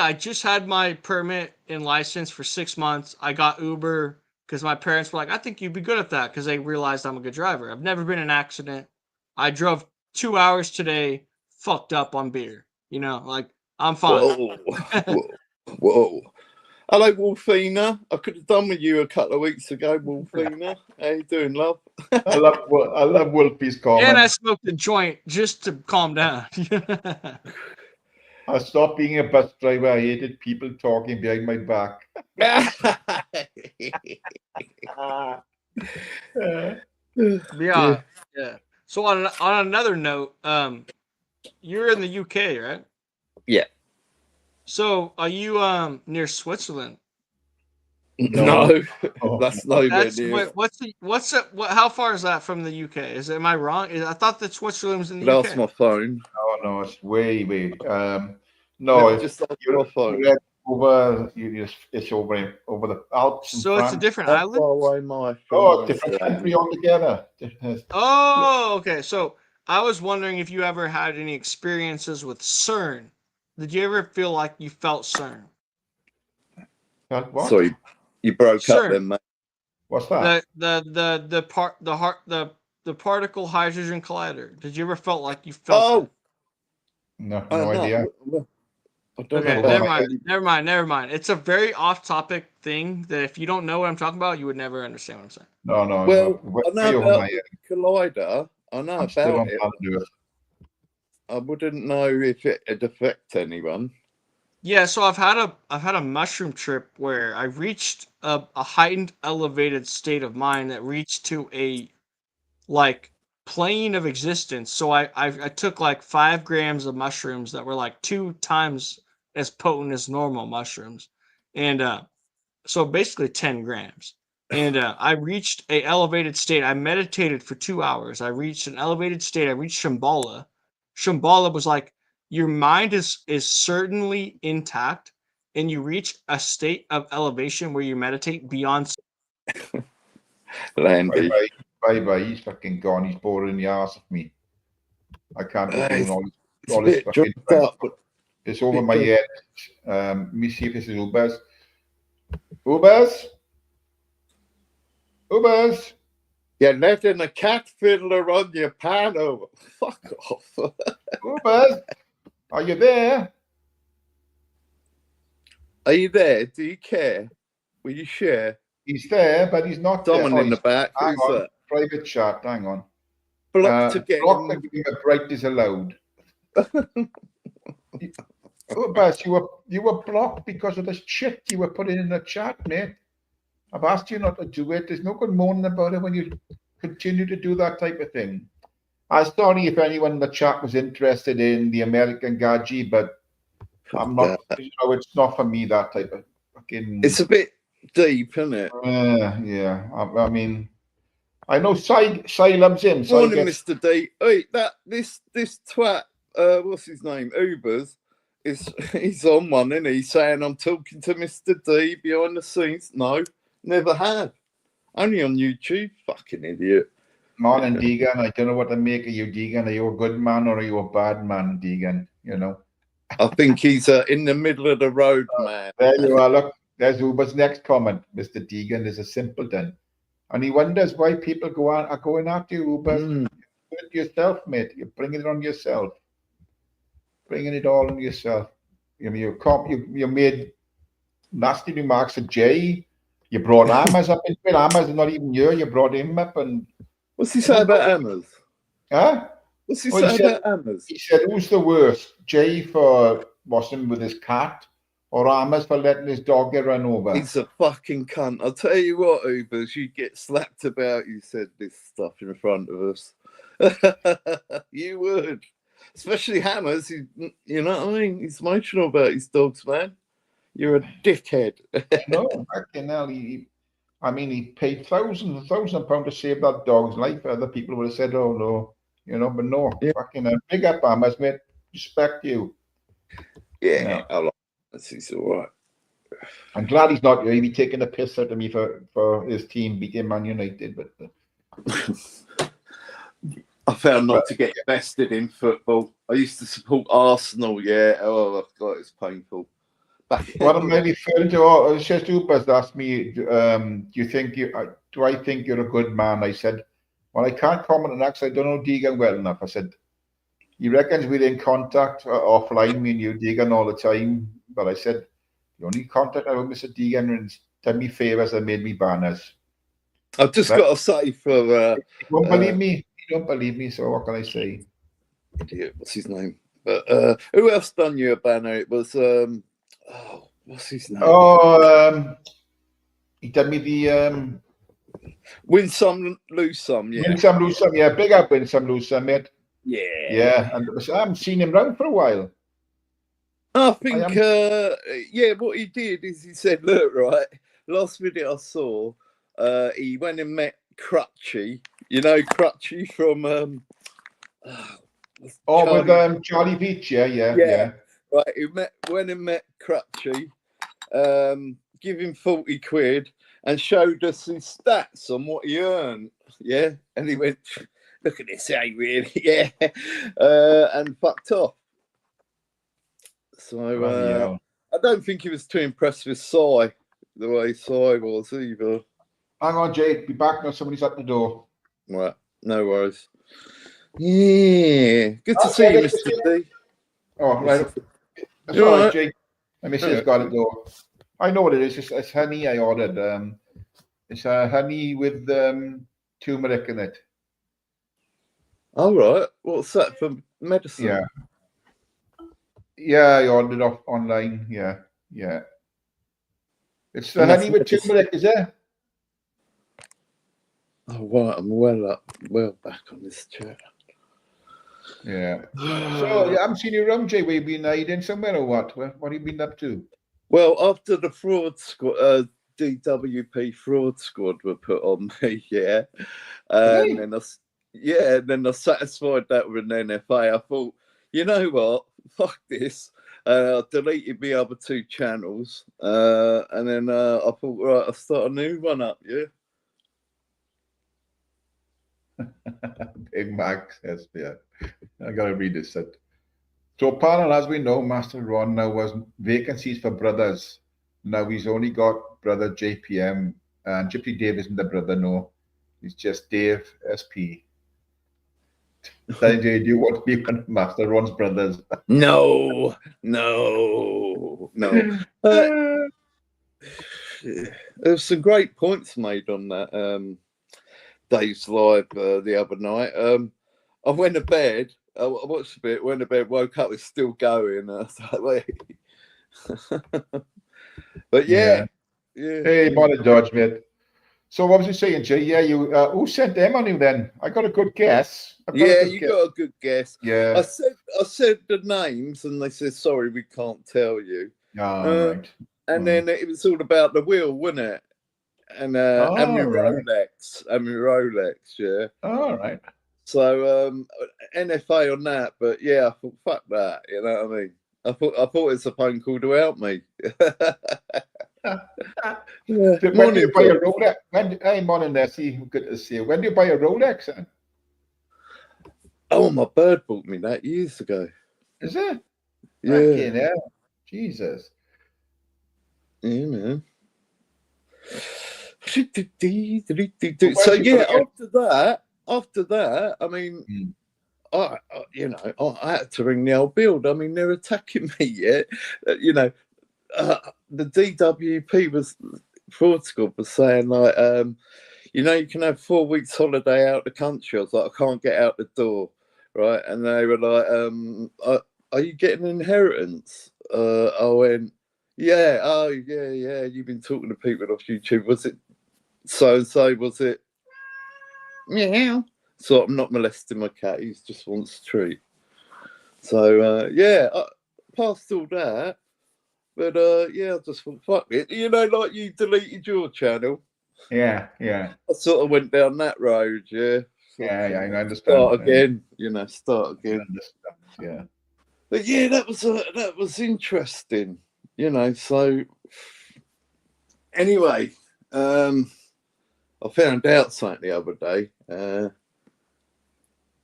S4: I just had my permit and license for 6 months. I got Uber because my parents were like, I think you'd be good at that because they realized I'm a good driver. I've never been in an accident. I drove 2 hours today, fucked up on beer. You know, like I'm fine.
S3: Whoa. Hello, Wolfina. I could have done with you a couple of weeks ago, Wolfina. How you doing, love?
S1: I love Wolfie's comment.
S4: And I smoked a joint just to calm down.
S1: I stopped being a bus driver. I hated people talking behind my back.
S4: Yeah. So on another note, you're in the UK, right?
S3: Yeah.
S4: So are you near Switzerland?
S3: No, that's nowhere near.
S4: How far is that from the UK? Am I wrong? I thought that Switzerland was in the UK.
S3: That's my phone.
S1: No, it's way. No, it's just my phone. It's over the Alps.
S4: So it's a different island.
S1: Different country altogether.
S4: Oh, okay. So I was wondering if you ever had any experiences with CERN. Did you ever feel like you felt CERN?
S1: What?
S3: Sorry, you broke CERN. Up then, mate.
S1: What's that?
S4: The particle hydrogen collider. Did you ever felt like you felt?
S1: No idea.
S4: Okay, never mind. It's a very off-topic thing that if you don't know what I'm talking about, you would never understand what I'm saying.
S3: No. Well, I know about the collider. I know about it. I wouldn't know if it'd affect anyone.
S4: Yeah, so I've had a mushroom trip where I reached a heightened, elevated state of mind that reached to a plane of existence. So I took like 5 grams of mushrooms that were like 2 times as potent as normal mushrooms, and so basically 10 grams. And I reached a elevated state. I meditated for 2 hours. I reached an elevated state. I reached Shambhala. Shambhala was like, your mind is certainly intact, and you reach a state of elevation where you meditate beyond.
S3: Landy.
S1: Bye. He's fucking gone. He's boring the arse of me. I can't be doing all this fucking it's over my head. Let me see if this is Ubers. Ubers.
S3: You're letting a cat fiddler on your panel. Fuck off.
S1: Ubers. Are you there?
S3: Are you there? Do you care? Will you share?
S1: He's there, but he's not
S3: Someone
S1: there.
S3: in the back.
S1: Hang
S3: Who's
S1: on.
S3: that?
S1: Private chat. Hang on.
S3: Block to get
S1: block to give a bright disallowed. Ubers, you were blocked because of the shit you were putting in the chat, mate. I've asked you not to do it. There's no good moaning about it when you continue to do that type of thing. I'm sorry if anyone in the chat was interested in the American Gaji, but I'm not. You know, it's not for me, that type of fucking.
S3: It's a bit deep, isn't it?
S1: Yeah. I mean, I know Sai loves him.
S3: Morning, Mr. D. Hey, this twat. What's his name? Ubers. He's on one, isn't he? Saying I'm talking to Mr. D behind the scenes. No, never have. Only on YouTube. Fucking idiot.
S1: Morning, Deegan. I don't know what to make of you, Deegan. Are you a good man or are you a bad man, Deegan? You know.
S3: I think he's in the middle of the road, man.
S1: There you are. Look, there's Uber's next comment. Mr. Deegan is a simpleton, and he wonders why people are going after you, Uber. Do it yourself, mate. You're bringing it on yourself. Bringing it all on yourself. You made nasty remarks to Jay. You brought Amas up into it. Amas is not even here. You brought him up, and
S3: what's he say about Amas?
S1: Huh?
S3: What's he say about Amas?
S1: He said, "Who's the worst, Jay for washing with his cat, or Amas for letting his dog get run over?"
S3: He's a fucking cunt. I'll tell you what, Ubers, you get slapped about. You said this stuff in front of us. You would. Especially Hammers, you know what I mean? He's emotional about his dogs, man. You're a dickhead.
S1: No, fucking hell. He paid £1,000 to save that dog's life. Other people would have said, "Oh no," you know. But no, fucking big up, Hammers, mate. Respect you.
S3: Yeah, I like that. He's all right.
S1: I'm glad he's not. He'd be taking a piss out of me for his team beating Man United, but.
S3: I found not to get invested in football. I used to support Arsenal, yeah. Oh, God, it's painful.
S1: What am I referring to? It's just Ubers asked me, do I think you're a good man? I said, well, I can't comment on that because I don't know Deegan well enough. I said, he reckons we're in contact offline, me and you, Deegan, all the time. But I said, the only contact I have with Mr. Deegan is done me favours and made me banners.
S3: I've just got to say for...
S1: you won't believe me. You don't believe me, so what can I say?
S3: Idiot, what's his name? But who else done you a banner? It was... what's his name?
S1: He done me the...
S3: Win some, lose some, yeah.
S1: Win some, lose some, yeah. Big up, win some, lose some, mate.
S3: Yeah.
S1: Yeah, and I haven't seen him round for a while.
S3: I think, what he did is he said, look, right, last video I saw, he went and met Crutchy. You know Crutchy from...
S1: with Charlie Beach, yeah.
S3: Right, he went and met Crutchy, give him 40 quid and showed us his stats on what he earned, yeah? And he went, look at this, ain't really, yeah, and fucked off. So I don't think he was too impressed with Sai, the way Sai was either.
S1: Hang on, Jay, be back now, somebody's at the door.
S3: Right, no worries. Yeah, good to see you, Mr. D.
S1: Oh, right. That's all right, Jake. Let me see. It's got it though. I know what it is. It's honey I ordered. It's honey with turmeric in it.
S3: All right. What's that for medicine?
S1: Yeah, I ordered it off online. Yeah. It's the honey with turmeric, is it?
S3: Oh, right. I'm well back on this chat.
S1: Yeah. So, I haven't seen you around, Jay. Where you been hiding somewhere or what? What have you been up to?
S3: Well, after the fraud squad, DWP fraud squad were put on me, yeah. And then I satisfied that with an NFA. I thought, you know what? Fuck this. I deleted my other 2 channels. And then I thought, right, I'll start a new one up, yeah.
S1: Big Mac says, yeah. I gotta read this. So, panel, as we know, Master Ron now was vacancies for brothers. Now he's only got brother JPM, and Gypsy Dave isn't the brother, no. He's just Dave SP. Do you want to be one of Master Ron's brothers?
S3: No. There's some great points made on that Dave's live the other night. I went to bed. I watched a bit. Went to bed. Woke up. It's still going. I was like, wait. But yeah.
S1: Hey, bother Dodge, mate. So what was you saying, Jay? Yeah, you. Who sent them on you then? I got a good guess.
S3: Got a good guess.
S1: Yeah.
S3: I said the names, and they said, "Sorry, we can't tell you."
S1: Right.
S3: And then it was all about the wheel, wasn't it? And Rolex. Yeah.
S1: All right.
S3: So NFA on that, but yeah, I thought, fuck that. You know what I mean? I thought it's a phone call to help me.
S1: When do you buy a Rolex? Hey, morning there. See, good to see you. When do you buy a Rolex? Then?
S3: Oh, my bird bought me that years ago.
S1: Is it?
S3: Yeah.
S1: Yeah. Jesus.
S3: Yeah, man. So yeah, after that, I mean, I had to ring the old build. I mean, they're attacking me yet. The DWP was Portugal was saying like, you can have 4 weeks holiday out the country. I was like, I can't get out the door, right? And they were like, are you getting inheritance? I went, yeah. Oh, yeah. You've been talking to people off YouTube. Was it so and so? Was it? Meow. So I'm not molesting my cat. He just wants a treat. So I passed all that. But I just thought, fuck it. Like you deleted your channel.
S1: Yeah.
S3: I sort of went down that road, yeah.
S1: I understand.
S3: Start again, start again.
S1: Yeah.
S3: But yeah, that was interesting, so anyway, I found out something the other day.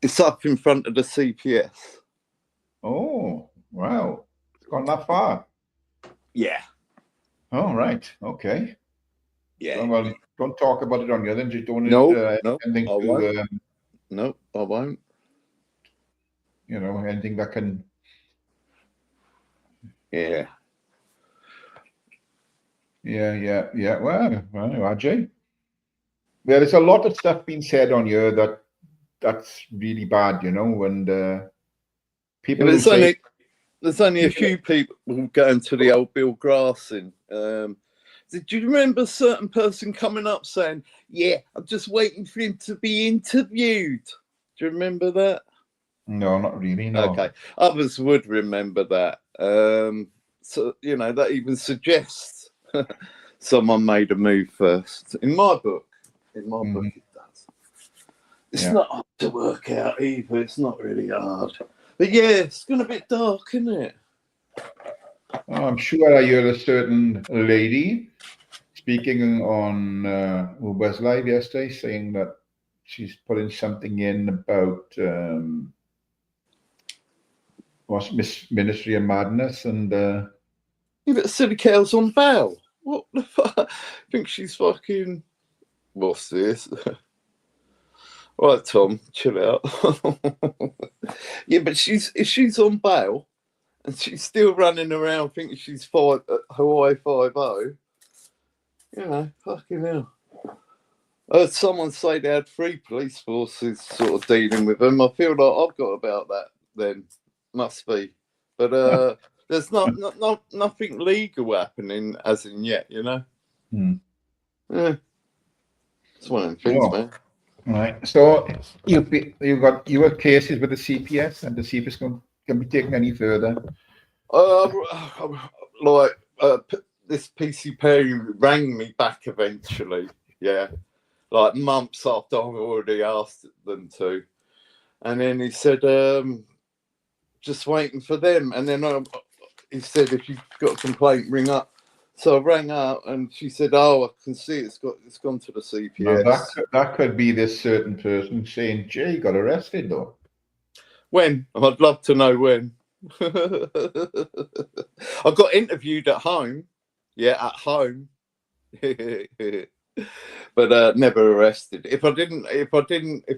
S3: It's up in front of the CPS.
S1: Oh, wow. It's gone that far.
S3: Yeah.
S1: Oh, right. Okay.
S3: Yeah.
S1: So, well, don't talk about it on the other end. You don't anything
S3: I won't. No, I won't.
S1: Anything that can.
S3: Yeah.
S1: Yeah. Well, Ajay. Yeah, there's a lot of stuff being said on here that's really bad, and people
S3: there's only a few people going to the old Bill Grassing. Did you remember a certain person coming up saying, yeah, I'm just waiting for him to be interviewed? Do you remember that?
S1: No, not really, no.
S3: Okay. Others would remember that. So, that even suggests someone made a move first. In my book, it does. It's not hard to work out either. It's not really hard. But yeah, it's going a bit dark, isn't it?
S1: Oh, I'm sure I heard a certain lady speaking on Uber's Live yesterday saying that she's putting something in about Ministry of Madness and
S3: but Silly Cows on bail. What the fuck? I think she's fucking. What's this? Right, Tom, chill out. Yeah, but she's on bail and she's still running around thinking she's Hawaii 5-0. Fucking hell. I heard someone say they had 3 police forces sort of dealing with them. I feel like I've got about that then. Must be. But there's nothing legal happening as in yet, Yeah. It's one of them things, man.
S1: Right. So you have cases with the CPS, and the CPS can be taken any further.
S3: This PC Perry rang me back eventually. Yeah, like months after I've already asked them to, and then he said, "Just waiting for them." And then he said, "If you've got a complaint, ring up So I rang up and she said, "Oh, I can see it's gone to the CPS."
S1: Now that could be this certain person saying, "Jay got arrested though."
S3: When? I'd love to know when. I got interviewed at home. Yeah, at home. But never arrested. If I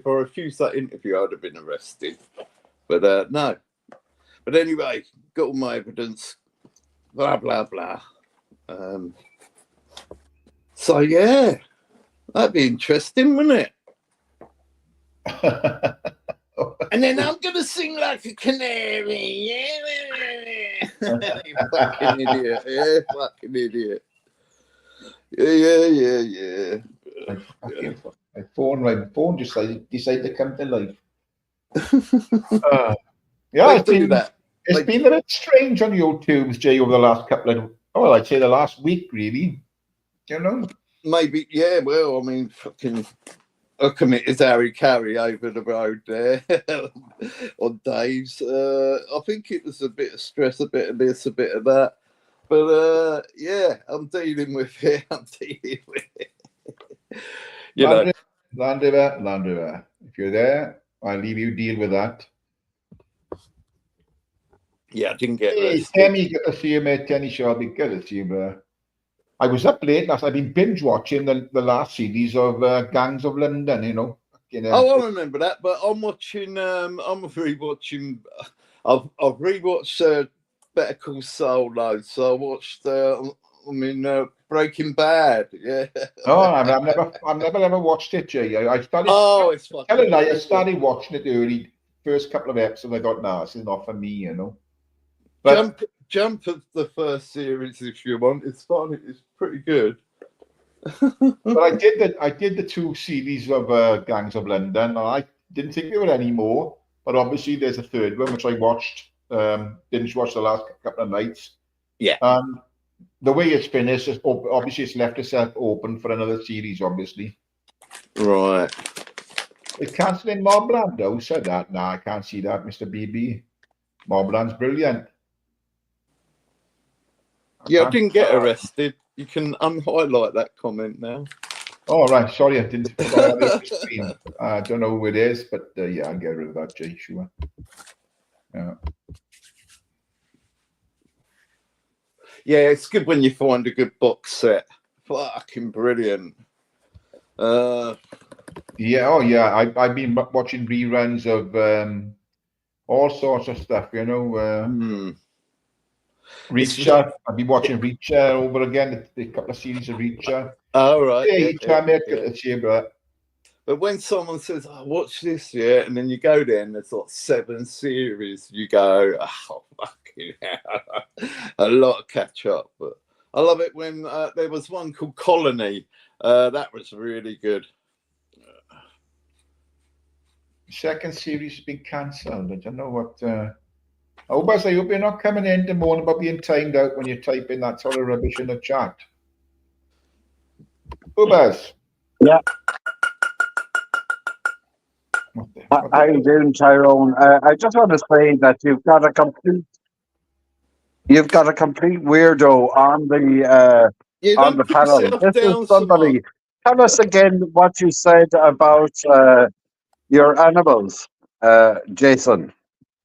S3: refused that interview, I'd have been arrested. But no. But anyway, got all my evidence. Blah blah blah. So yeah, that'd be interesting, wouldn't it? And then I'm gonna sing like a canary. Yeah, you fucking idiot. Yeah, fucking idiot. Yeah.
S1: My phone just decided to come to life. Yeah, it's been a bit strange on YouTube, Jay, over the last I'd say the last week, really. You know?
S3: Maybe, yeah. Well, I mean, fucking, I committed Harry Carey over the road there on Dave's. I think it was a bit of stress, a bit of this, a bit of that. But yeah, I'm dealing with it.
S1: Land Rover. If you're there, I'll leave you deal with that.
S3: Yeah, I didn't get
S1: arrested. Kenny, good to see you, mate. Kenny Shelby, good to see you, bro. I was up late last. I've been binge watching the last series of Gangs of London. You know.
S3: Oh, I remember that. But I'm watching. I'm rewatching. I've rewatched Better Call Saul, though. So I watched. Breaking Bad. Yeah.
S1: Oh, I've never watched it, Jay. I started.
S3: Oh, it's fucking.
S1: I started watching it early. First couple of episodes, I got, no, this is not for me, you know. But
S3: jump at the first series if you want. It's fun. It's pretty good.
S1: But I did the 2 series of Gangs of London. I didn't think there were any more, but obviously there's a third one which I watched. Didn't watch the last couple of nights.
S3: Yeah.
S1: The way it's finished, obviously it's left itself open for another series. Obviously.
S3: Right.
S1: They're cancelling Mobland though. Who said that? Nah, I can't see that, Mr. BB. Mobland's brilliant.
S3: Yeah, I didn't get arrested. You can unhighlight that comment now.
S1: Oh, right. Sorry, I didn't. I don't know who it is, but yeah, I'll get rid of that, Jay, sure. Yeah.
S3: Yeah, it's good when you find a good box set. Fucking brilliant.
S1: Yeah, oh yeah. I've been watching reruns of all sorts of stuff, you know. Reacher. I've been watching Reacher over again. The couple of series of Reacher.
S3: Oh, right. But when someone says, "Oh, watch this," yeah, and then you go there and there's like 7 series, you go, "Oh, fucking hell." A lot of catch up. But I love it when there was one called Colony. That was really good.
S1: Second series has been cancelled. I don't know what. I hope you're not coming in to moan about being timed out when you type in that sort of rubbish in the chat. Ubers.
S2: Yeah. How you doing, Tyrone? I just want to say that you've got a complete weirdo on the panel. This is somebody. Tell us again what you said about your animals, Jason.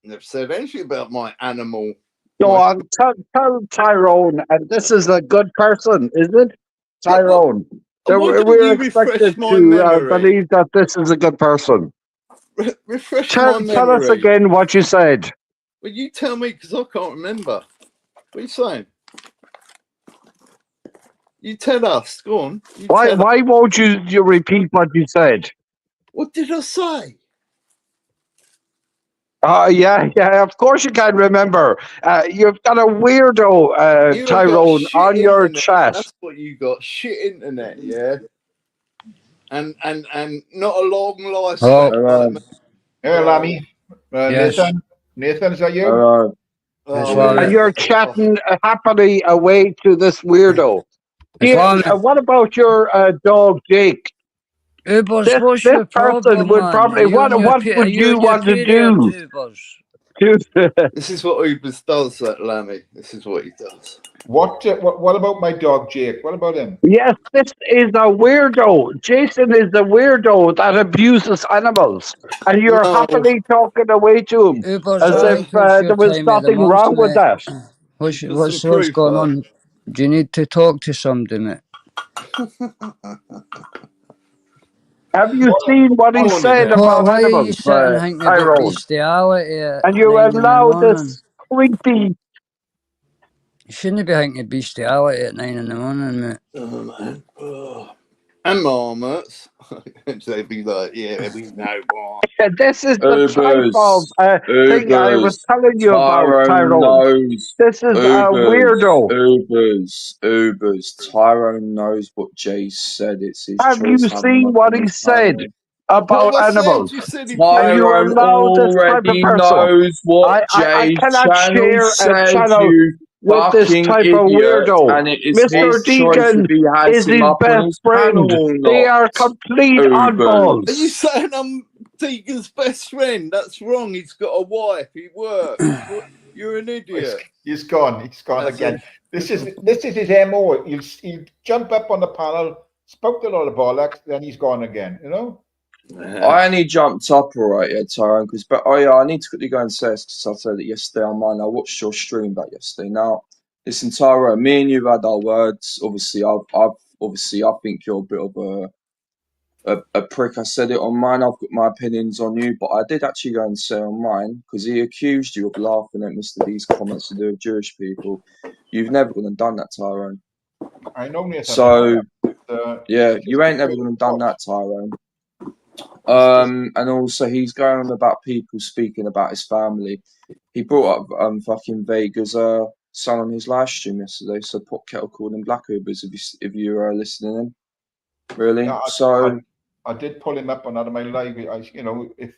S3: Never said anything about my animal.
S2: Go on, tell Tyrone, and this is a good person, is it, Tyrone? We're expected to believe that this is a good person. Tell us again what you said.
S3: Well, you tell me, because I can't remember. What are you saying? You tell us. Go on.
S2: Why won't you repeat what you said?
S3: What did I say?
S2: Yeah, of course you can remember. You've got a weirdo, Tyrone, on your chat.
S3: That's what you got. Shit internet, yeah. And not a long lifespan.
S1: Hey, Lammy.
S5: Yes.
S1: Nathan, is that you?
S2: And you're chatting happily away to this weirdo. What about your dog, Jake?
S5: This
S2: person would probably. What would you want to do?
S3: This is what Ubers does, that Lammy. This is what he does.
S1: What about my dog Jake? What about him?
S2: Yes, this is a weirdo. Jason is the weirdo that abuses animals, and you're happily talking away to him as
S5: I
S2: if
S5: think it's your
S2: there was
S5: time at the
S2: nothing
S5: monster,
S2: wrong with
S5: mate.
S2: that.
S5: What's going on? Do you need to talk to somebody, mate?
S2: Have you seen what he said about
S5: Why are you
S2: animals,
S5: sitting thinking about
S2: Tyrone?
S5: bestiality at
S2: And you
S5: 9 in the
S2: allow
S5: morning?
S2: this creepy.
S5: You shouldn't be thinking of bestiality at 9 in the morning, mate.
S3: Oh, man. Oh. And marmots. They'd be like, yeah, we know why.
S2: This is the type of thing I was telling you about, Tyrone. This is a weirdo.
S6: Tyrone knows what Jay said. It's his
S2: Have you
S6: choice having him
S2: seen
S6: up
S2: what
S6: on
S2: he
S6: his
S2: said
S6: panel.
S2: about animals?
S3: You said he
S2: And you
S6: Tyrone
S2: allow this type of
S6: already
S2: person.
S6: knows what
S2: I
S6: Jay's
S2: cannot
S6: channel
S2: share a
S6: said,
S2: channel
S6: you
S2: with this
S6: fucking
S2: type of
S6: idiot.
S2: weirdo.
S6: And it is
S2: Mr.
S6: his choice
S2: Deacon
S6: if he has
S2: is
S6: him
S2: his
S6: up on
S2: best
S6: his
S2: friend.
S6: panel or
S2: They
S6: not.
S2: are complete oddballs.
S3: Are you saying I'm Deacon's best friend? That's wrong. He's got a wife. He works. You're an idiot.
S1: He's gone. He's gone again. This is his MO. He'll jump up on the panel, spout a lot of bollocks, then he's gone again. You know.
S6: I only jumped up all right, yeah, Tyrone. I need to quickly go and say this because I said it yesterday on mine. I watched your stream back yesterday. Now, listen, Tyrone, me and you've had our words. Obviously, I think you're a bit of a prick. I said it on mine. I've got my opinions on you, but I did actually go and say on mine because he accused you of laughing at Mr. D's comments to do with Jewish people. You've never gone and done that, Tyrone.
S1: I know, Nathan.
S6: So, yeah, you ain't never gone and done that, Tyrone. And also he's going on about people speaking about his family. He brought up fucking Vega's son on his live stream yesterday. So Pot Kettle called him Black Ubers if you are listening in. Really?
S1: Yeah, I did pull him up on that in my live. If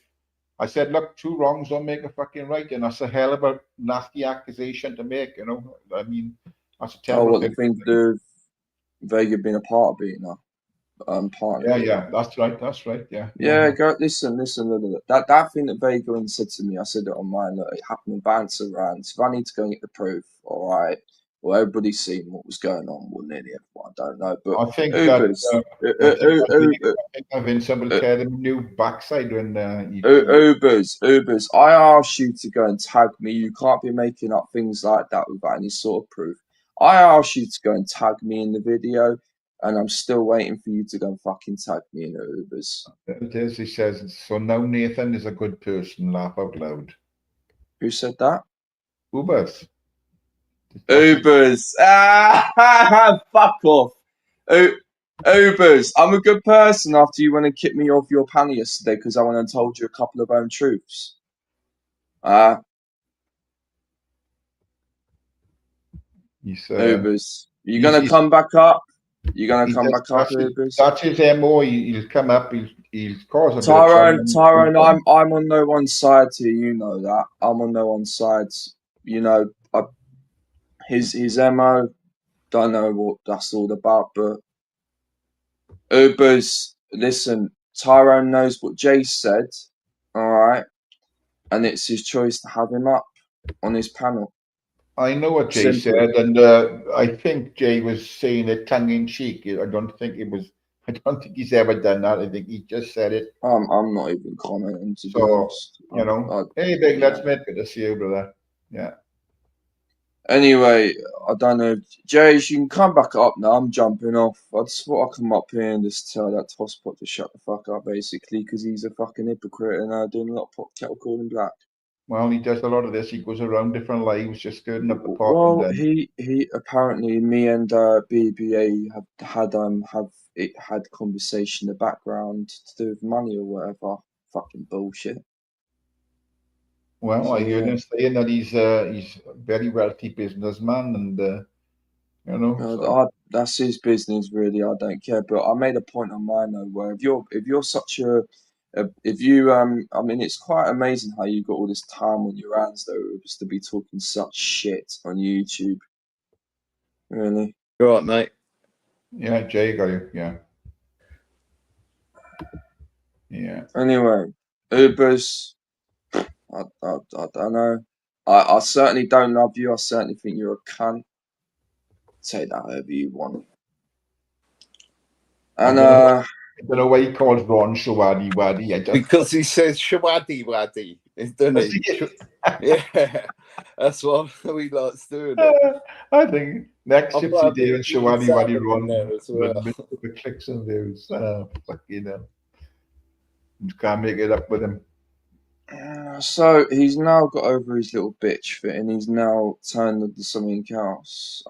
S1: I said, look, two wrongs don't make a fucking right, and that's a hell of a nasty accusation to make. I mean, that's a terrible
S6: what
S1: thing.
S6: the thing to do with Vega being a part of it, partner.
S1: Yeah, that's right. Yeah.
S6: Go listen. That thing that Vega said to me, I said it on mine. Look, it happened in Banter Rants. If I need to go and get the proof, all right. Well, everybody's seen what was going on. Well, nearly everyone. I don't know, but
S1: I think
S6: Ubers.
S1: I've been somebody tell him new backside when
S6: Ubers. I asked you to go and tag me. You can't be making up things like that without any sort of proof. I asked you to go and tag me in the video, and I'm still waiting for you to go and fucking tag me in the Ubers.
S1: It is, he says, so now Nathan is a good person, laugh out loud.
S6: Who said that?
S1: Ubers.
S6: Fuck off. Ubers. I'm a good person after you went and kicked me off your panel yesterday because I went and told you a couple of own truths. Ubers. You gonna come back up? You gonna come back up, Ubers?
S1: That's his MO. He'll come up. He'll cause a
S6: Tyrone, I'm on no one's side here. You know that. I'm on no one's side. You know, his MO. Don't know what that's all about, but Ubers. Listen, Tyrone knows what Jay said. All right, and it's his choice to have him up on his panel.
S1: I know what Jay said, and I think Jay was saying it tongue in cheek. I don't think he's ever done that. I think he just said it.
S6: I'm not even commenting, to be honest.
S1: Hey, Big, let's meet. Good to see you, brother. Yeah.
S6: Anyway, I don't know. Jay, you can come back up now. I'm jumping off. I just thought I'd come up here and just tell that tosspot to shut the fuck up, basically, because he's a fucking hypocrite and doing a lot of pot kettle calling black.
S1: Well, he does a lot of this. He goes around different lives, just stirring up the pot.
S6: Well, he apparently, me and BBA had conversation in the background to do with money or whatever. Fucking bullshit.
S1: Well, I heard him saying that he's a very wealthy businessman, and
S6: that's his business, really. I don't care. But I made a point on mine though, where if you're such a if you I mean, it's quite amazing how you got all this time on your hands though, just to be talking such shit on YouTube. Really?
S3: You're right, mate.
S1: Yeah, Jay got you. Yeah.
S6: Anyway, Ubers. I don't know. I certainly don't love you. I certainly think you're a cunt. Take that however you want. And
S1: I don't know why he calls Ron Shawadi Wadi.
S3: Because he says Shawadi Wadi, doesn't he? Yeah, that's what we like doing it.
S1: I think next Gypsy Day and Shawadi Wadi Ron
S3: there as well.
S1: the clicks and views. Fucking hell. Just can't make it up with him.
S6: So he's now got over his little bitch fit, and he's now turned into something else.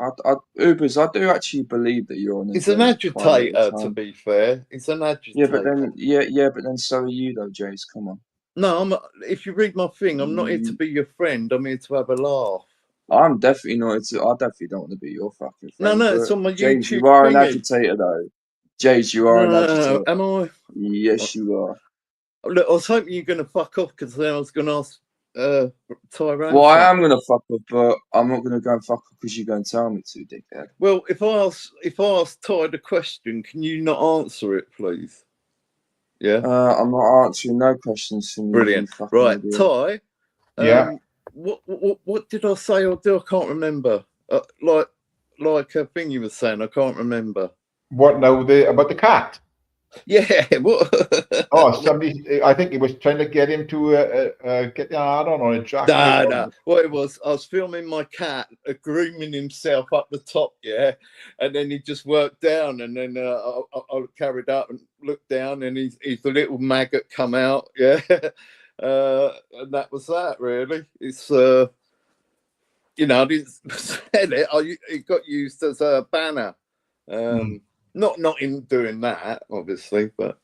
S6: Ubers, I do actually believe that you're on.
S3: He's an agitator, to be fair. He's an agitator.
S6: Yeah, but then so are you, though, Jace. Come on.
S3: No, if you read my thing, I'm not here to be your friend. I'm here to have a laugh.
S6: I'm definitely not. I definitely don't want to be your fucking friend.
S3: No, it's on my YouTube.
S6: Jace, you are an agitator, though. Jace, you are an agitator.
S3: Am I?
S6: Yes, you are.
S3: Look, I was hoping you were going to fuck off because then I was going to ask Tyrone.
S6: Well, I am going to fuck off, but I'm not going to go and fuck off because you're going to tell me to, dickhead.
S3: Well, if I ask Ty the question, can you not answer it, please? Yeah.
S6: I'm not answering no questions from you.
S3: Brilliant. Right, idiot. Ty.
S1: Yeah.
S3: What did I say or do? I can't remember. Like a thing you were saying, I can't remember.
S1: What now? About the cat?
S3: Yeah. What?
S1: Somebody. I think he was trying to get him to get the hard on a jacket.
S3: No. What it was, I was filming my cat grooming himself up the top, yeah, and then he just worked down, and then I carried up and looked down, and his little maggot come out, yeah, and that was that. Really, it's you know, I didn't say it. It got used as a banner. Not in doing that, obviously, but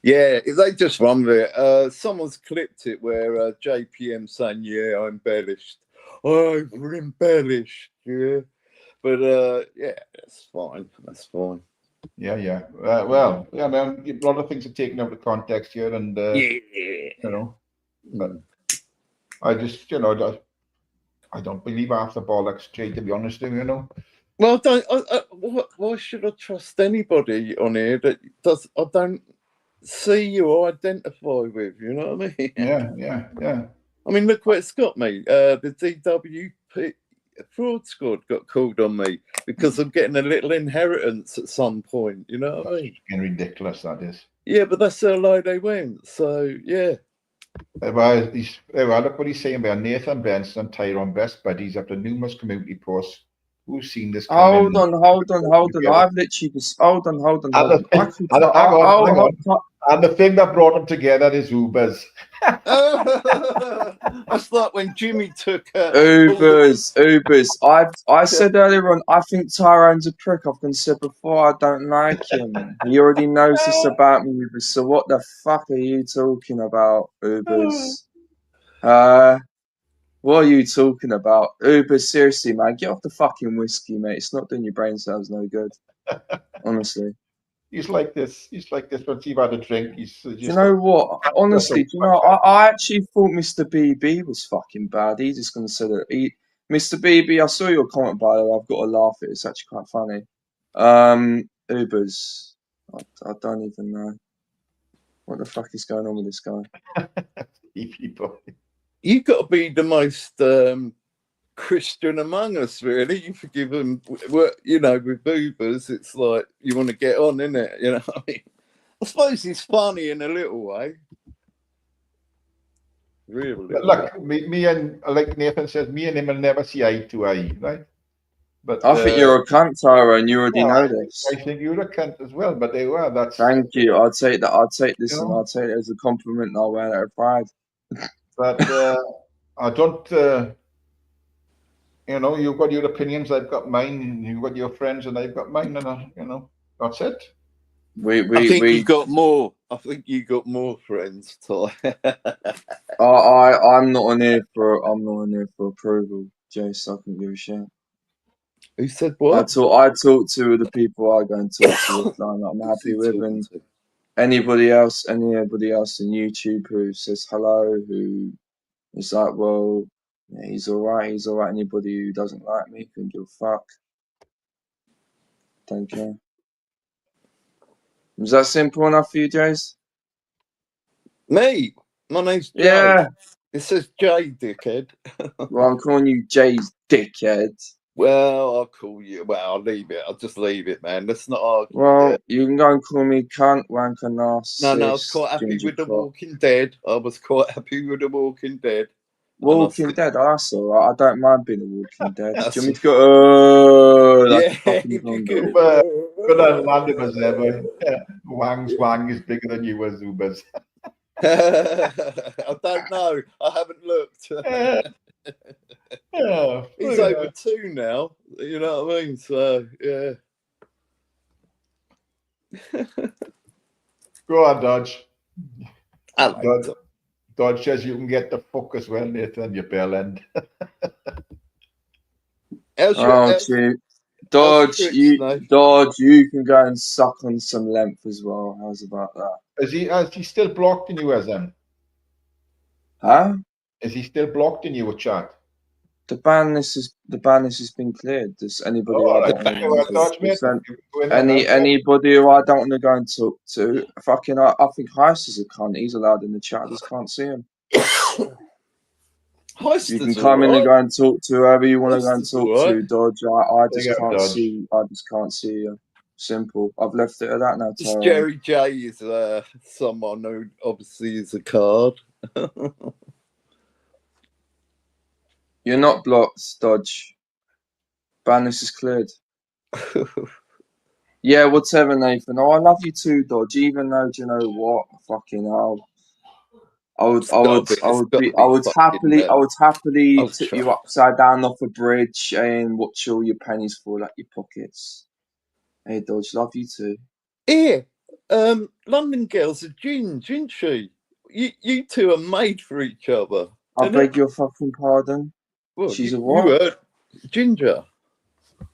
S3: yeah, they just run with it. Someone's clipped it where JPM saying, "Yeah, I embellished. Over embellished, yeah." But yeah, that's fine. That's fine.
S1: Yeah. Well, yeah, man, a lot of things are taken out of context here, and you know, but I just, you know, I don't believe half the bollocks, Jay, to be honest with you, you know.
S3: Well, why should I trust anybody on here that I don't see you or identify with? You know what I mean?
S1: Yeah.
S3: I mean, look where it's got me. The DWP fraud squad got called on me because I'm getting a little inheritance at some point. You know what I mean?
S1: It's ridiculous, that is.
S3: Yeah, but that's how low they went. So yeah.
S1: Well, look what he's saying about Nathan Benson and Tyrone Best buddies after numerous community posts. Who's seen this?
S6: Hold on. I've literally just hold on.
S1: And the thing that brought them together is Ubers.
S3: That's like when Jimmy took
S6: Ubers. I said earlier on, I think Tyrone's a prick. I've said before, I don't like him. He already knows this about me, Ubers. So what the fuck are you talking about, Ubers? What are you talking about? Uber, seriously, man, get off the fucking whiskey, mate. It's not doing your brain cells no good. Honestly.
S1: He's like this once you've had a drink.
S6: Do you know what? Honestly, I actually thought Mr. BB was fucking bad. He's just going to say that. Mr. BB, I saw your comment, by the way. I've got to laugh at it. It's actually quite funny. Ubers. I don't even know. What the fuck is going on with this guy?
S3: You've got to be the most Christian among us, really. You forgive them, you know, with Ubers. It's like you want to get on, innit? You know what I mean? I suppose he's funny in a little way. Really.
S1: Look, me and, like Nathan says, me and him will never see eye to eye, right? But
S6: I think you're a cunt, Tyro, and you already know this.
S1: I think you're a cunt as well, but they were. That's.
S6: Thank you. I'll take that. I'll take this, and I'll take it as a compliment. And I'll wear that with pride.
S1: But I don't. You know, you've got your opinions. I've got mine. And you've got your friends, and I've got mine. And you know, that's it.
S3: I think you got more. I think you got more friends, Ty.
S6: I'm not on here for approval, Jace. I can give a shit.
S3: Who said what?
S6: I talk to the people I go and talk to. I'm happy with, and anybody else in YouTube who says hello, who is like, well, yeah, he's all right. Anybody who doesn't like me can give a fuck. Don't care. Was that simple enough for you, Jace?
S3: Me? My name's Jay.
S6: Yeah.
S3: It says Jay, dickhead.
S6: Well, I'm calling you Jay's dickhead.
S3: Well, I'll call you. Well, I'll leave it. I'll just leave it, man. Let's not argue.
S6: Well, you can go and call me cunt, wanker, narcissist.
S3: No, I was quite happy with The Walking Dead. I was quite happy with The Walking Dead.
S6: Walking Dead, that's all right. I don't mind being a Walking Dead. Do you want me to go?
S1: Good on Landibus there, boy. Wang's wang is bigger than you, Zuba's.
S3: I don't know. I haven't looked. He's over 2 now. You know what I mean? So, yeah.
S1: Go on, Dodge.
S3: Dodge
S1: says you can get the fuck as well, Nathan, your bell end.
S6: Dodge, you can go and suck on some length as well. How's about that?
S1: Has he still blocked in you as him?
S6: Huh?
S1: Is he still blocked in you, chat?
S6: The ban list has been cleared. Does anybody anybody who I don't want to go and talk to? Fucking, I think Heist is a cunt. He's allowed in the chat. I just can't see him. You can come in and go and talk to whoever you want to go and talk to, Dodge. I just can't see. I just can't see you. Simple. I've left it at that now.
S3: Jerry J is someone who obviously is a card.
S6: You're not blocked, Dodge. Ban list is cleared. Yeah, whatever, Nathan. Oh, I love you too, Dodge. Even though, do you know what? Fucking hell. I would happily tip you upside down off a bridge and watch all your pennies fall out your pockets. Hey, Dodge, love you too.
S3: Here, London girls are ginge, isn't she? You two are made for each other.
S6: I beg your fucking pardon.
S3: Well,
S6: she's a what?
S3: You heard ginger.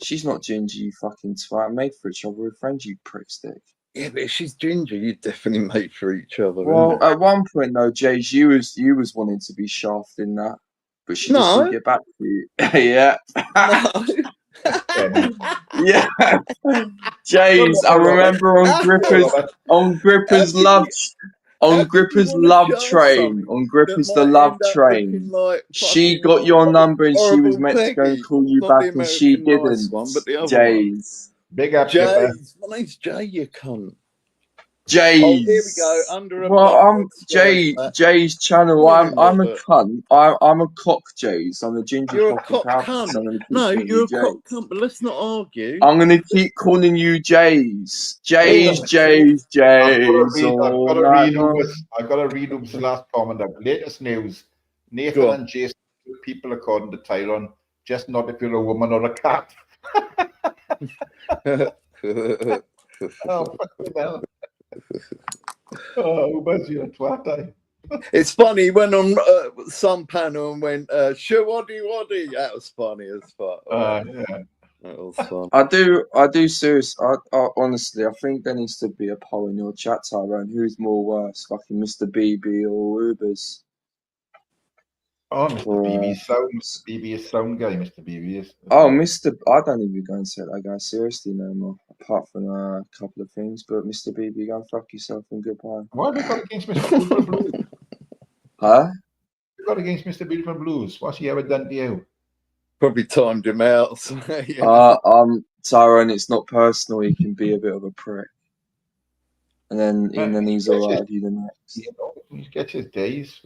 S6: She's not ginger, you fucking twat. Made for each other. We're friends, you prickstick.
S3: Yeah, but if she's ginger, you're definitely made for each other.
S6: Well, at one point, though, Jays, you was wanting to be shafted in that, but she just didn't get back to you. Yeah. Yeah. Jays, I remember on Gripper's love train. She got your number and she was meant to go and call you back and she didn't. Jays.
S1: Big up,
S3: Jays. My name's Jay, you cunt.
S6: Jays.
S3: Oh, here we go. I'm
S6: Jay's channel. I'm a cunt. I'm a cock, Jays. I'm a ginger.
S3: You're a cock cunt. No, you're a cock cunt. But let's not argue.
S6: I'm gonna keep calling you Jays. Jays. I've
S1: got to read Ub's last comment. Latest news: Nathan and Jason, people according to Tylon. Just not if you're a woman or a cat. Oh, fucking hell. Oh, where's your twat?
S3: It's funny. He went on some panel and went, waddy. That was funny as fuck.
S1: Yeah.
S3: That was fun.
S6: I do seriously. I honestly, I think there needs to be a poll in your chat, Tyrone. Who's more worse, fucking Mr. BB or Ubers?
S1: Oh, Mr. BB is sound guy, Mr. BB is.
S6: Oh, I don't even go and say that guy seriously no more, apart from a couple of things. But Mr. BB, go and fuck yourself and goodbye.
S1: What have you got against Mr. Beautiful Blues?
S6: Huh?
S1: What have you got against Mr. Beautiful Blues? What's he ever done to you?
S3: Probably timed him out.
S6: Tyrone, it's not personal. He can be a bit of a prick. And then he's alright with you the next.
S1: You know, he gets his days.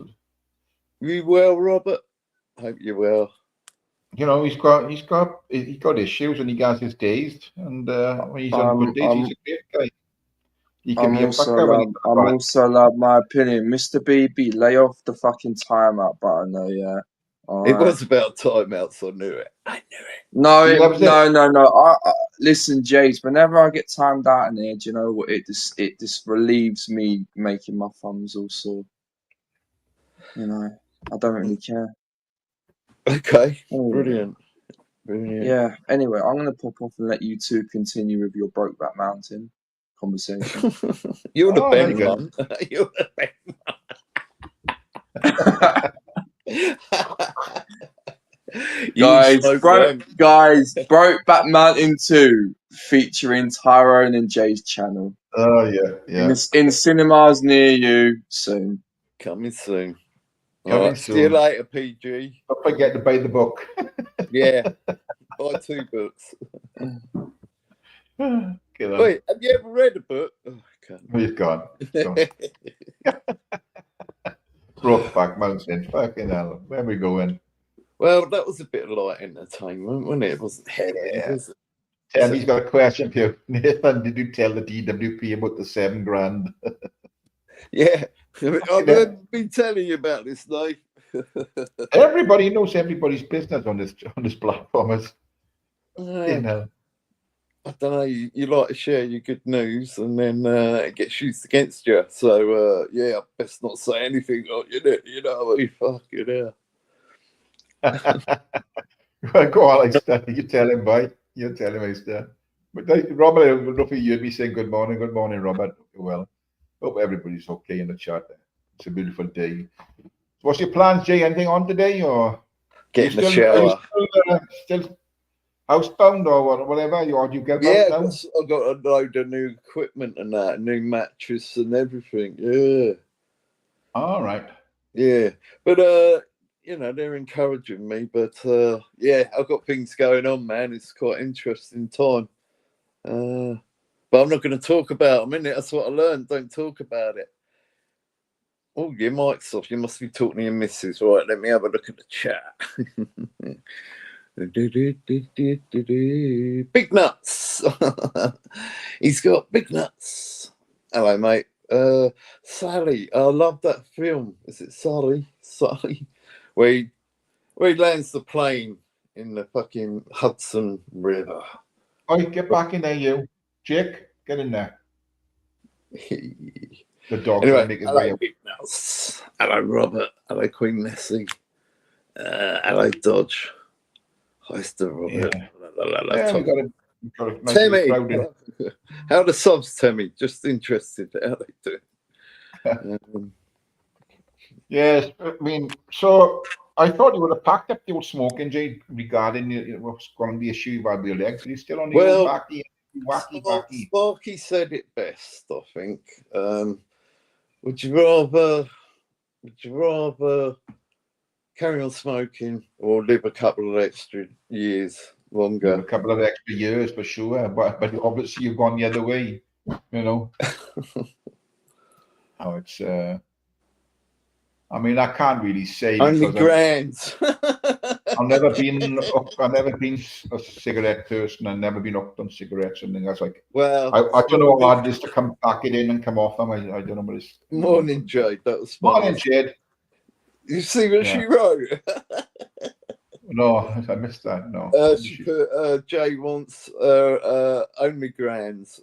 S3: You well, Robert? Hope you well.
S1: You know, he's got issues when he gets his days, and when he's on good days, he's a great guy. He can be a fucker.
S6: I'm also allowed my opinion. Mr. BB, lay off the fucking timeout button though, yeah.
S3: It was about timeouts, I knew it.
S6: No. Listen, Jace, whenever I get timed out in here, do you know what? It just relieves me making my thumbs all sore. You know, I don't really care.
S3: Okay, brilliant.
S6: Yeah, anyway, I'm going to pop off and let you two continue with your Brokeback Mountain conversation.
S3: You're the Ben one. You're the Ben one.
S6: Guys, Brokeback Mountain 2 featuring Tyrone and Jay's channel.
S1: Oh, yeah.
S6: In cinemas near you soon.
S3: Coming soon.
S1: Coming
S3: soon. See you later, PG.
S1: Don't forget to buy the book.
S3: Yeah. All buy 2 books.
S1: Wait,
S3: have you ever read a book? Oh,
S1: he's gone. Brokeback Mountain. Fucking hell. Where we going?
S3: Well, that was a bit of light entertainment, wasn't it? It wasn't heavy, was it?
S1: Tammy's got a question for you. Nathan, did you tell the DWP about the $7,000?
S3: Yeah. I've been telling you about this, Dave.
S1: Everybody knows everybody's business on this platform. You know.
S3: I don't know. You like to share your good news, and then it gets used against you. So yeah, I best not say anything. You know, fucking
S1: Well, go on, you tell him, bye. You tell him, Esther. But Robert, I would love for you to be saying good morning, Robert. Well, hope everybody's okay in the chat. It's a beautiful day. What's your plans, Jay? Anything on today, or
S3: get in the shower?
S1: Still housebound or whatever? Or do you get
S3: out now? I've got a load of new equipment and that, new mattress and everything. Yeah.
S1: All right.
S3: Yeah, but you know, they're encouraging me. But yeah, I've got things going on, man. It's quite interesting time. But I'm not going to talk about them, innit? That's what I learned. Don't talk about it. Oh, your mic's off. You must be talking to your missus. Right, let me have a look at the chat. Big nuts. He's got big nuts. Hello, mate. Sally. I love that film. Is it Sally? Where he lands the plane in the fucking Hudson River.
S1: Oh, get back in there, you. Jake, get in there. The dog's
S3: anyway,
S1: make his
S3: hello,
S1: way up.
S3: Big Nuts. Hello, Robert. Hello, Queen Nessie. Hello, Dodge. Hi, Sir Robert.
S1: Yeah, we got a nice
S3: Timmy. How are the subs, Timmy? Just interested how they do.
S1: Yes, I mean, so I thought you would have packed up the old smoking, Jay, regarding what's going to be the issue you've had with your legs. Are you still on the old wacky?
S3: Sparky said it best, I think. Would you rather carry on smoking or live a couple of extra years longer?
S1: A couple of extra years for sure, but obviously you've gone the other way, you know. Oh, it's I mean, I can't really say.
S3: Only grands.
S1: I've never been a cigarette person. I've never been hooked on cigarettes and things. I was like,
S3: well,
S1: I don't know how hard it is to come back it in and come off them. I don't know what it's.
S3: Morning, Jade. That was funny.
S1: Morning, Jade.
S3: You see what she wrote?
S1: No, I missed that. No.
S3: She put Jay wants only grands.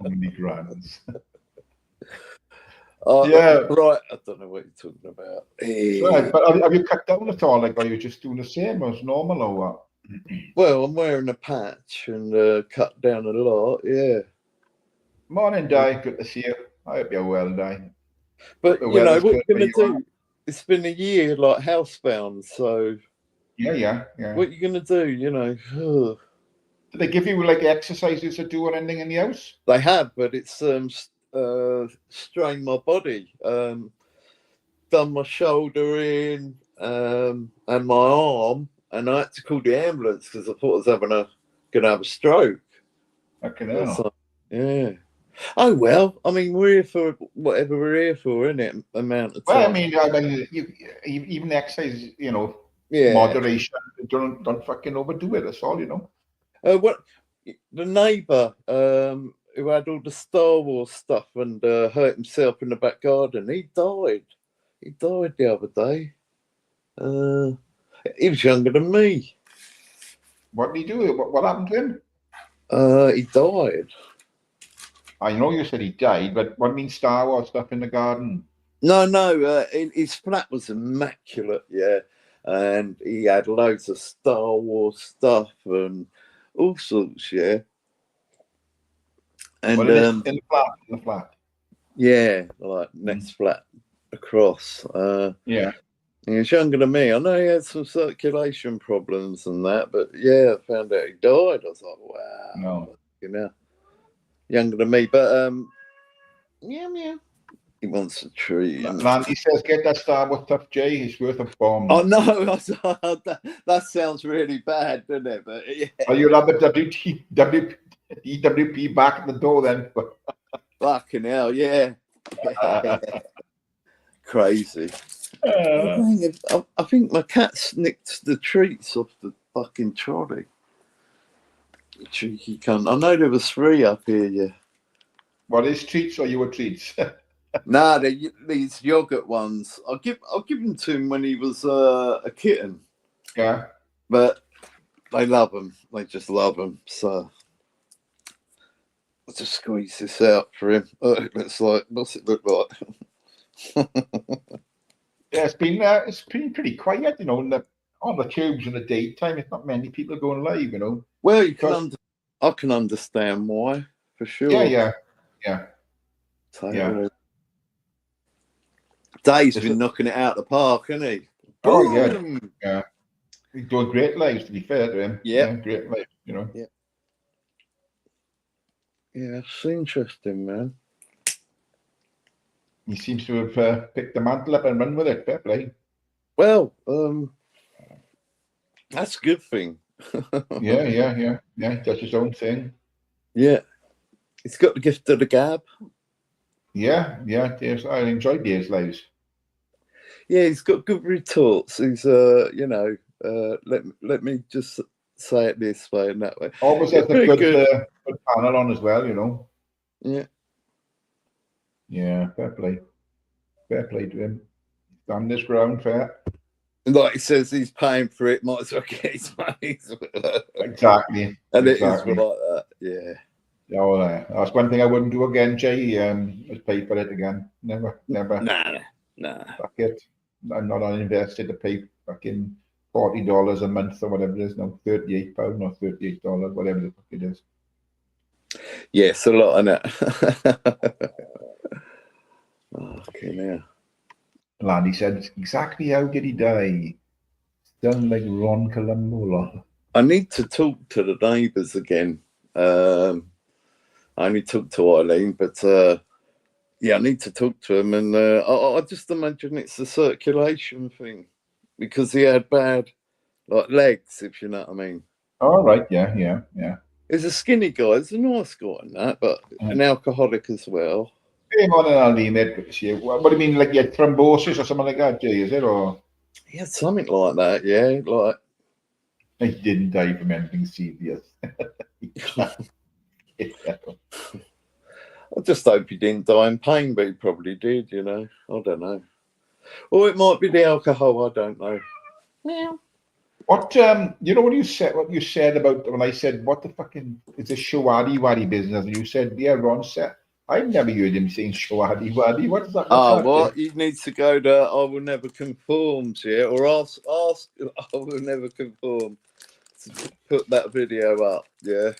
S1: Only grands.
S3: Yeah, right. I don't know what you're talking about.
S1: Right, but have you cut down at all? Like, are you just doing the same as normal, or what?
S3: Well, I'm wearing a patch and cut down a lot. Yeah.
S1: Morning, Di. Good to see you. I hope you're well, Di.
S3: But you know what you're gonna do? It's been a year, like housebound. So.
S1: Yeah.
S3: What you gonna do? You know.
S1: Do they give you like exercises to do or anything in the house?
S3: They have, but it's strained my body. Done my shoulder in and my arm, and I had to call the ambulance because I thought I was gonna have a stroke. Yeah. Oh well, I mean we're here for whatever we're here for, isn't it? Amount of time.
S1: Well, I mean, you even exercise, you know, moderation. Don't fucking overdo it. That's all, you know.
S3: What the neighbour who had all the Star Wars stuff and hurt himself in the back garden. He died. He died the other day. He was younger than me.
S1: What did he do? What happened to him?
S3: He died.
S1: I know you said he died, but what means Star Wars stuff in the garden?
S3: No. His flat was immaculate, yeah, and he had loads of Star Wars stuff and all sorts, yeah. And
S1: in the flat.
S3: Yeah, like next flat across.
S1: Yeah.
S3: He was younger than me. I know he had some circulation problems and that, but yeah, I found out he died. I was like, wow.
S1: No.
S3: You know, younger than me, but yeah. He wants a treat.
S1: Landy says, get that Starbucks Tough J. It's worth a bomb.
S3: Oh, no. That sounds really bad, doesn't it? But yeah.
S1: Oh, you'll have the DWP back at the door then.
S3: Fucking hell, yeah. Crazy. I think my cat snicked the treats off the fucking trolley. Cheeky cunt. I know there was 3 up here, yeah.
S1: What is treats or you were treats?
S3: Nah, these yogurt ones. I'll give them to him when he was a kitten.
S1: Yeah.
S3: But they love them. They just love them. So I'll just squeeze this out for him. Oh, it looks like, what's it look like?
S1: Yeah, it's been pretty quiet, you know, on the tubes in the daytime. It's not many people going live, you know.
S3: Well, I can understand why, for sure.
S1: Yeah.
S3: Dave's been knocking it out of the park, hasn't he?
S1: Oh, yeah. He's doing great lives, to be fair to him.
S3: Yeah,
S1: great lives, you know.
S3: Yeah, it's interesting, man.
S1: He seems to have picked the mantle up and run with it. Fair play.
S3: Well, that's a good thing.
S1: Yeah. He does his own thing.
S3: Yeah. He's got the gift of the gab.
S1: Yeah. I enjoy Dave's lives.
S3: Yeah, he's got good retorts. He's let me just say it this way and that way.
S1: Always has a good panel on as well, you know.
S3: Yeah.
S1: Yeah, fair play. Fair play to him. He's done this ground fair.
S3: Like he says, he's paying for it. Might as well get his money.
S1: Exactly.
S3: And it is like that. Yeah.
S1: Oh, that's one thing I wouldn't do again, Jay. Is pay for it again. Never.
S3: Nah.
S1: Fuck it. I'm not invested to pay fucking $40 a month or whatever it is now. £38 or $38, whatever the fuck it is.
S3: Yes, a lot on it. Okay, now.
S1: Landy said, exactly how did he die? Sound like Ron Columbo.
S3: I need to talk to the neighbours again. I only talked to Eileen, but I need to talk to him. And I just imagine it's a circulation thing because he had bad legs, if you know what I mean.
S1: All right, yeah.
S3: He's a skinny guy. He's a nice guy and that, but an alcoholic as well.
S1: What do you mean, like you had thrombosis or something like that, Jay, is it? Or
S3: he had something like that, yeah. Like
S1: he didn't die from anything serious.
S3: I just hope he didn't die in pain, but he probably did, you know. I don't know. Or it might be the alcohol, I don't know.
S5: Yeah.
S1: What what you said about when I said what the fucking is this shawadi wadi business, and you said, yeah, Ron said I've never heard him saying shawadi wadi. What is that?
S3: What? You need to go to I Will Never Conform to it, or ask I Will Never Conform to put that video up, yeah.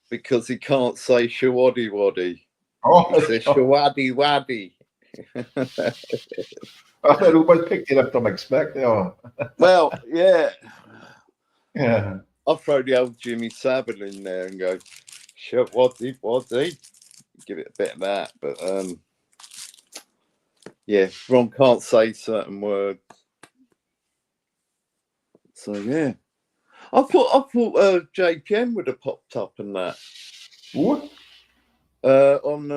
S3: Because he can't say shawadi wadi.
S1: Oh,
S3: he says shawadi wadi.
S1: I thought everybody picked it up from expect. Oh.
S3: Well, yeah.
S1: Yeah.
S3: I'll throw the old Jimmy Savile in there and go, shawadi wadi. Give it a bit of that, but yeah, Ron can't say certain words. So yeah. I thought JPM would have popped up in that.
S1: What?
S3: On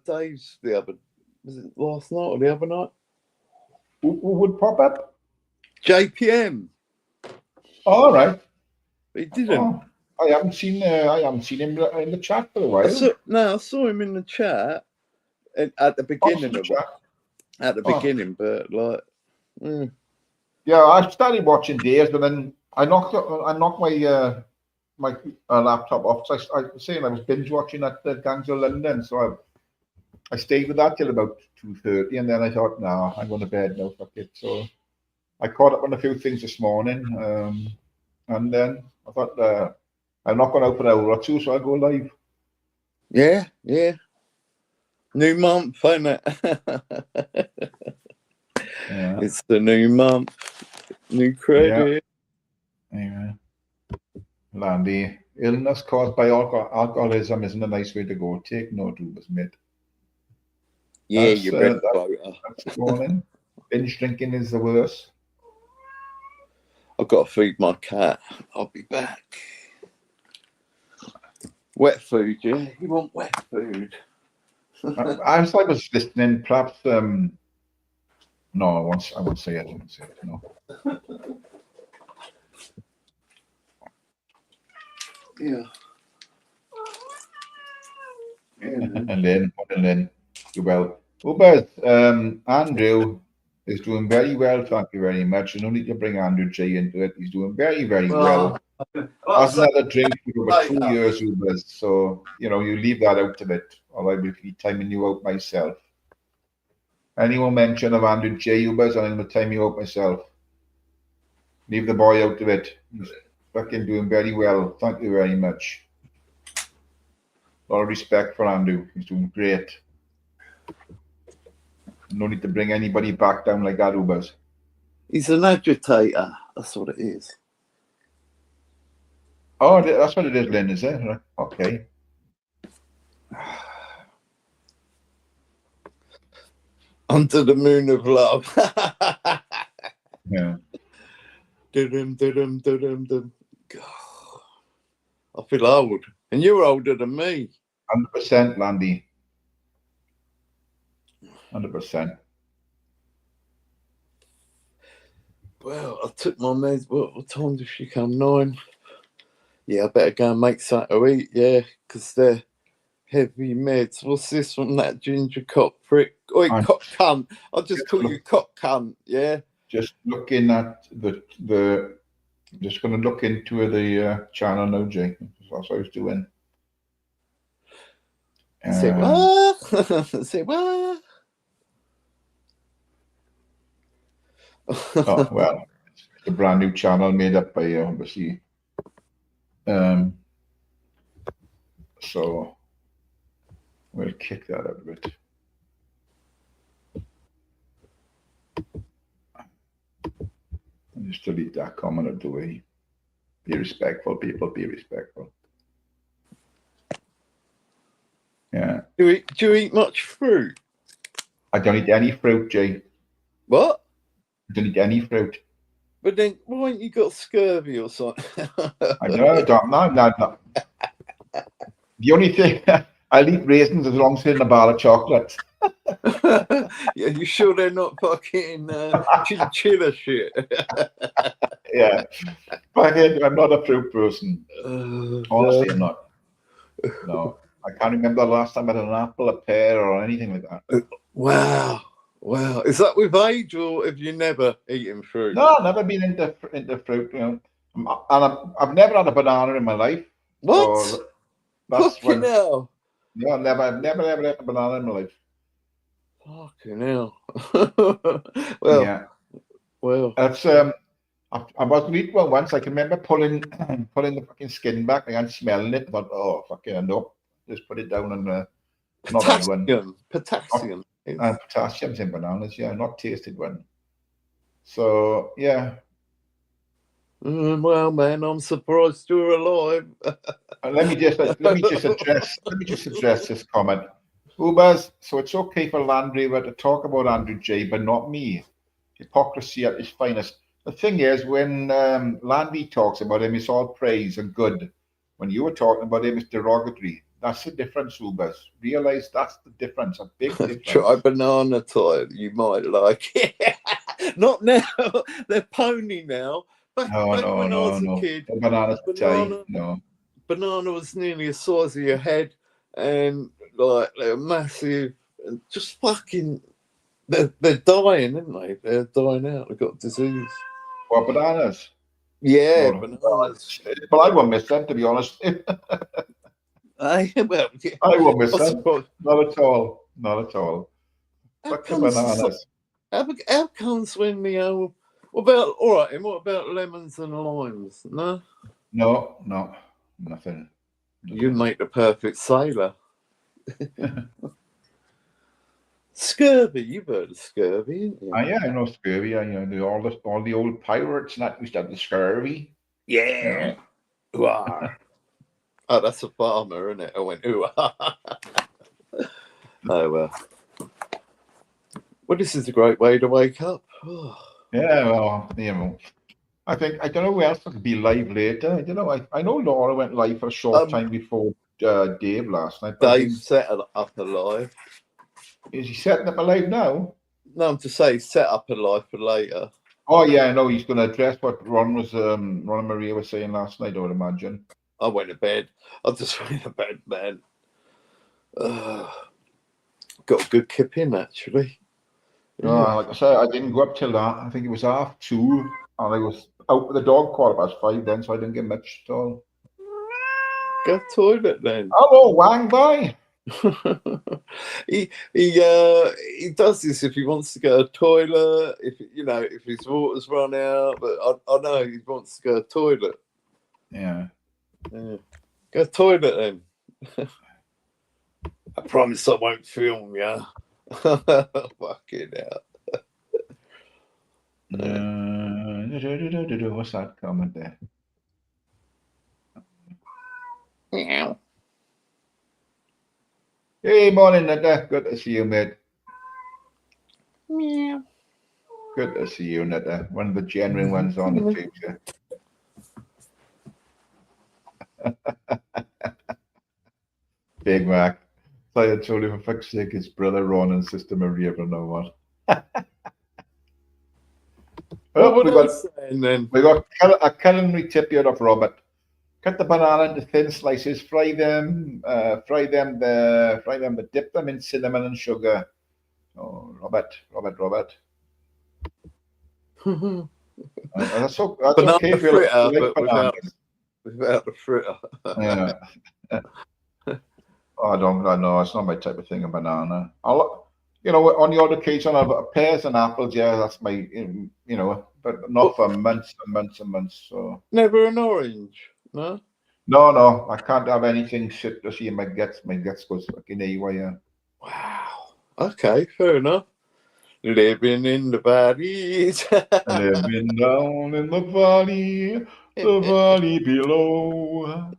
S3: Dave's was it last night or the other night?
S1: Who would pop up?
S3: JPM.
S1: All right.
S3: But he didn't.
S1: Oh, I haven't seen him in the chat for a while.
S3: I saw him in the chat at the beginning beginning, but like.
S1: Yeah, I started watching Dave's, but then I knocked my my laptop off. So I was saying I was binge watching at the Gangs of London, so I stayed with that till about 2:30, and then I thought, no, I'm going to bed now, fuck it. So I caught up on a few things this morning, and then I thought I'm not going out for an hour or two, so I'll go live.
S3: Yeah. New month, isn't it?
S1: Yeah.
S3: It's the new month, new credit.
S1: Yeah. Landy, illness caused by alcoholism isn't a nice way to go. Take note, Rubus, mate.
S3: Yeah, you red quota.
S1: That's the morning. Binge drinking is the worst.
S3: I've got to feed my cat. I'll be back. Wet food, yeah? You want wet food?
S1: I was listening, perhaps, no, I won't say it. I won't say it, no.
S3: Yeah.
S1: And then, you well. Ubers, Andrew is doing very well, thank you very much. You don't need to bring Andrew J into it. He's doing very, very well. Has another drink for over 2 years, Ubers. So, you leave that out of it, or I will be timing you out myself. Anyone mention of Andrew J. Ubers, I'm going to time you out myself. Leave the boy out of it. He's fucking doing very well. Thank you very much. A lot of respect for Andrew. He's doing great. No need to bring anybody back down like that, Ubers.
S3: He's an agitator. That's what it is.
S1: Oh, that's what it is, Lynn, is it? Okay.
S3: Under the moon of love.
S1: Yeah.
S3: Dum. I feel old. And you're older than me.
S1: 100%, Landy. 100%.
S3: Well, I took my meds. What time does she come? 9? Yeah, I better go and make something to eat, yeah, because they're heavy meds. What's this from that ginger cock prick? Oi, cock cunt. I'll just call you cock cunt, yeah?
S1: Just looking at the just going to look into the channel now, Jake. That's what I was doing.
S3: Say what? Say what?
S1: Oh, well, it's a brand new channel made up by obviously. So we'll kick that out of it. Just delete that comment out of the way. Be respectful, people. Be respectful. Yeah.
S3: Do you eat much fruit?
S1: I don't eat any fruit, Jay.
S3: What?
S1: I don't eat any fruit.
S3: But then, why ain't you got scurvy or something?
S1: I don't. No. The only thing, I'll eat raisins as long as it's in a bar of chocolate.
S3: Yeah, you sure they're not fucking chinchilla shit?
S1: Yeah. But I'm not a fruit person. Honestly, I'm not. No. I can't remember the last time I had an apple, a pear, or anything like that.
S3: Wow. Is that with age, or have you never eaten fruit?
S1: No, I've never been into fruit, And I've never had a banana in my life.
S3: What?
S1: So that's
S3: Fucking hell.
S1: No, I've never had a banana in my life.
S3: Fucking hell.
S1: Yeah.
S3: Well.
S1: That's I was eating one once. I can remember pulling the fucking skin back and smelling it, but oh fucking nope. Just put it down on the
S3: Potassium.
S1: Potassium's in bananas, yeah, not tasted one. So yeah.
S3: Well, man, I'm surprised you're alive.
S1: Let me just address this comment. Ubers, so it's okay for Land Rover to talk about Andrew J, but not me. Hypocrisy at its finest. The thing is, when Landy talks about him, it's all praise and good. When you were talking about him, it's derogatory. That's the difference, Ubers. Realize that's the difference, a big difference.
S3: Try banana toy, you might like it. Not now. They're pony now. Back when I was a kid, banana was nearly the size of your head, and like they're massive, and just fucking. They're dying, aren't they? They're dying out. They've got disease.
S1: What, bananas?
S3: Yeah, bananas.
S1: But I won't miss them, to be honest. I won't miss them. Not at all. Not at all. Fuck the bananas.
S3: How comes when the old... What about lemons and limes? No?
S1: No, nothing.
S3: You'd make the perfect sailor. Scurvy, you've heard of scurvy, haven't you?
S1: Yeah, I know scurvy. All the old pirates and that used to have the scurvy.
S3: Yeah. Oh, that's a farmer, isn't it? I went, ooh. Oh, well. Well, this is a great way to wake up.
S1: Yeah, well, I think I don't know who else could be live later. I know Laura went live for a short time before Dave last night.
S3: Dave set up a live.
S1: Is he setting up a live now?
S3: No, I'm to say set up a live for later.
S1: Oh yeah, I know he's going to address what Ron and Maria were saying last night. I would imagine.
S3: I went to bed. I just went to bed, man. Got a good kip in actually.
S1: Like I said, I didn't go up till that. I think it was 2:30, and I was out with the dog 5:15 then, so I didn't get much at all.
S3: Go to the toilet then.
S1: Hello, Wang Boy.
S3: he does this if he wants to go to the toilet, if his water's run out, but I know he wants to go to the toilet.
S1: Yeah.
S3: Go to the toilet then. I promise I won't film you. Fucking hell.
S1: What's that comment there?
S3: Meow.
S1: Hey, morning, Netta. Good to see you, mate.
S3: Meow.
S1: Good to see you, Netta. One of the genuine ones on the future. Big Mac. So I told him, for fuck's sake, his brother Ron and sister Maria will know what.
S3: What
S1: we
S3: was I saying then?
S1: We got a culinary tip here of Robert. Cut the banana into thin slices, fry them, but dip them in cinnamon and sugar. Oh, Robert. That's
S3: banana
S1: okay if you
S3: fritter,
S1: like
S3: but
S1: bananas.
S3: without the fritter.
S1: Yeah. I don't know. It's not my type of thing, a banana. On the odd occasion, I've got pears and apples. Yeah, that's my, but not for months and months and months. So
S3: never an orange, no.
S1: No, I can't have anything citrusy in my guts. My guts goes fucking haywire.
S3: Wow. Okay, fair enough. Living in the valleys.
S1: Living down in the valley below.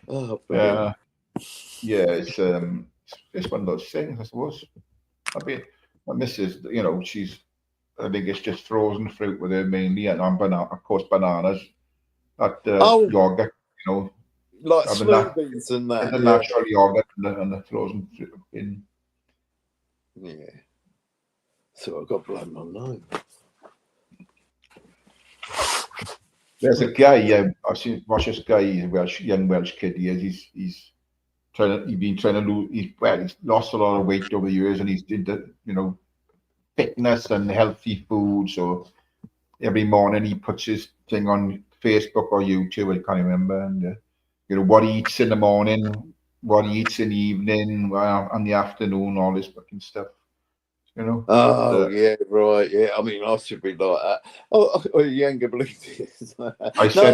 S3: Oh,
S1: yeah. It's one of those things, I suppose. My missus, I think it's just frozen fruit with her mainly, and of course bananas. That yogurt,
S3: like smoothies and that.
S1: The natural yogurt and the frozen fruit in.
S3: Yeah. So I've got to blow my nose.
S1: There's a guy, watch this guy, young Welsh kid he is. He's been trying to lose, he's lost a lot of weight over the years, and he's into, fitness and healthy food. So every morning he puts his thing on Facebook or YouTube, I can't remember, and what he eats in the morning, what he eats in the evening, and the afternoon, all this fucking stuff.
S3: Oh, yeah, right, yeah. I mean, I should be like that. Oh, you ain't gonna believe this. I keep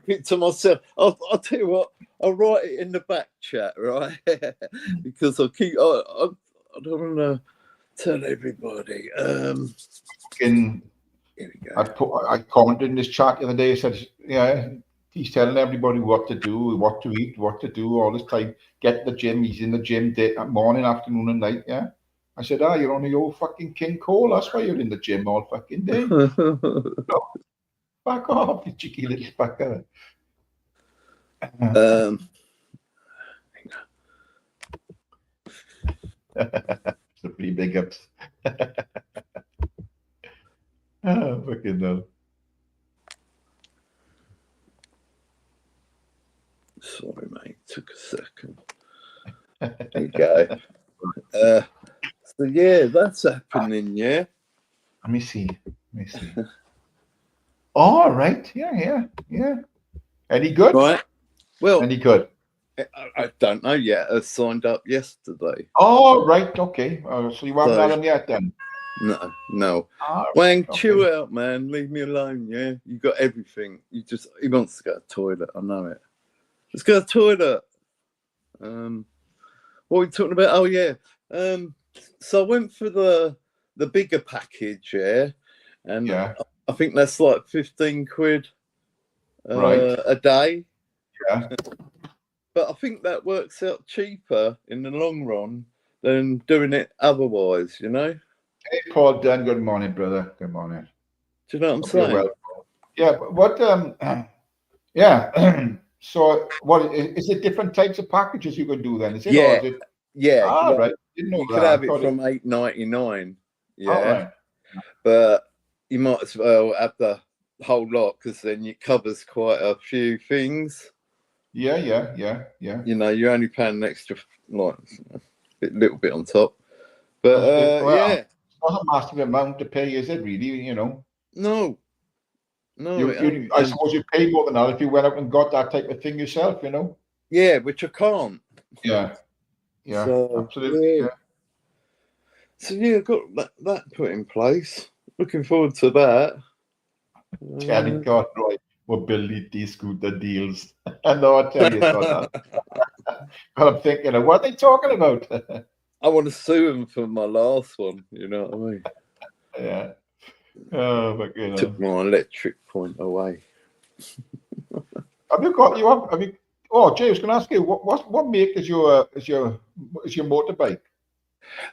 S3: it to myself. I'll tell you what. I'll write it in the back chat, right? Because I don't want to tell everybody. Here we go.
S1: I commented in this chat the other day. I said, yeah, he's telling everybody what to do, what to eat, what to do all this time. Get to the gym. He's in the gym morning, afternoon, and night. Yeah. I said, you're on your fucking King Cole. That's why you're in the gym all fucking day. No, fuck off, you cheeky little fucker. It's a pretty big ups. Fucking hell.
S3: Sorry, mate. Took a second. There you go. So yeah, that's happening. Yeah.
S1: Let me see. All right. Yeah. Any good?
S3: Right. Well,
S1: any good?
S3: I don't know yet. I signed up yesterday.
S1: Oh, right. Okay. So you haven't had them yet then?
S3: No. Wang, chill out, man. Leave me alone. Yeah. You got everything. He wants to go to the toilet. I know it. Let's go to the toilet. What are we talking about? Oh yeah. So I went for the bigger package, yeah, and I think that's like 15 quid a day.
S1: Yeah.
S3: But I think that works out cheaper in the long run than doing it otherwise,
S1: Hey, Paul Dunn. Good morning, brother. Good morning.
S3: Do you know what I'm
S1: Hope you're
S3: saying?
S1: well. Yeah, but what? Yeah. So, what is it? Different types of packages you can do then? Is it? Or is it?
S3: Yeah.
S1: Right. Didn't know
S3: You
S1: that.
S3: could
S1: I
S3: have it
S1: thought
S3: from $8.99. Yeah.
S1: All right.
S3: But you might as well have the whole lot because then it covers quite a few things.
S1: Yeah.
S3: You know, you're only paying an extra, like, little bit on top. But yeah.
S1: It's not a massive amount to pay, is it? Really? You know.
S3: No.
S1: I suppose you pay more than that if you went out and got that type of thing yourself. You know.
S3: Yeah, which I can't.
S1: Yeah.
S3: So,
S1: Absolutely. Yeah.
S3: So yeah, got that put in place. Looking forward to that.
S1: Telling God, right, mobility scooter deals. I know. I tell you, it's not that. But I'm thinking, what are they talking about?
S3: I want to sue them for my last one. You know what I mean?
S1: Yeah. Oh, but you know.
S3: Took my electric point away.
S1: Have you? Oh, Jay, I was going to ask you, what make is your motorbike?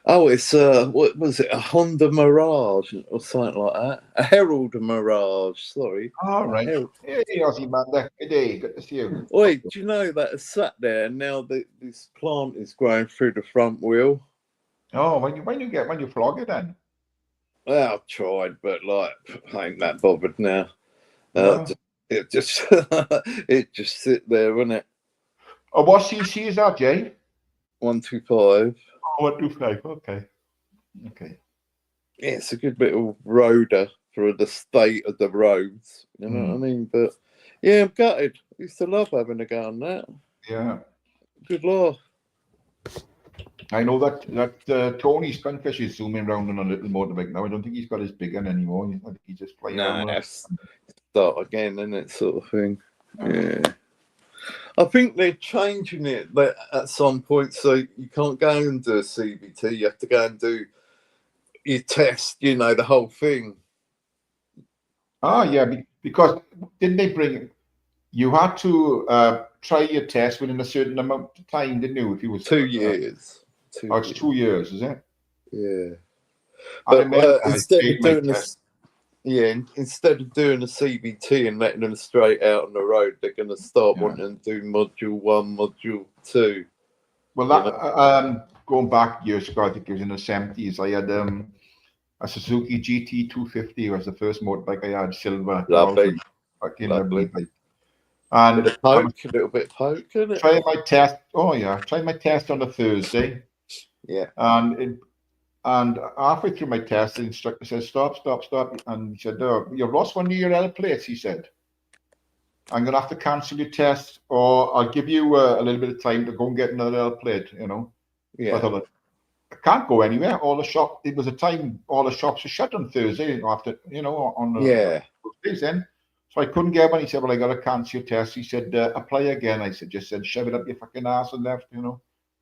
S3: Oh, it's what was it? A Honda Mirage or something like that? A Herald Mirage. Sorry.
S1: All right. Hey, Aussie man, good day. Good to see you.
S3: Wait, do you know that it's sat there and now this plant is growing through the front wheel?
S1: Oh, when you flog it then?
S3: Well, I've tried, but like, I ain't that bothered now.
S1: No.
S3: It just sit there, wouldn't it?
S1: Oh, what cc is that, Jay?
S3: 125.
S1: Oh, 125. Okay.
S3: Yeah, it's a good little roader for the state of the roads. You know what I mean? But yeah, I'm gutted. I used to love having a go on that.
S1: Yeah.
S3: Good laugh.
S1: I know that Tony Spunfish is zooming around on a little motorbike now. I don't think he's got his big one anymore. I think he's just playing around.
S3: Start again, isn't it, sort of thing? Yeah. I think they're changing it at some point, so you can't go and do a CBT. You have to go and do your test. You know, the whole thing.
S1: Ah, yeah, because didn't they bring? You had to try your test within a certain amount of time, didn't you? If you was
S3: 2 years.
S1: It's 2 years, is it?
S3: Yeah.
S1: But
S3: instead of doing a CBT and letting them straight out on the road, they're going to start wanting to do module 1, module 2.
S1: Well, that going back years ago, I think it was in the 70s. I had a Suzuki GT 250 was the first motorbike I had, silver.
S3: Lovely.
S1: Lovely bike. And
S3: a little bit of poke, isn't it?
S1: Tried my test. Oh yeah, tried my test on a Thursday.
S3: Yeah.
S1: And halfway through my test, the instructor said, "Stop!" And he said, "No, you've lost one of your L plates." He said, "I'm going to have to cancel your test, or I'll give you a little bit of time to go and get another L plate." You know.
S3: Yeah.
S1: So I thought, I can't go anywhere. It was a time all the shops were shut on Thursday after, on the days then. So I couldn't get one. He said, "Well, I got to cancel your test." He said, "Apply again." I said, "Just said, shove it up your fucking ass and left, And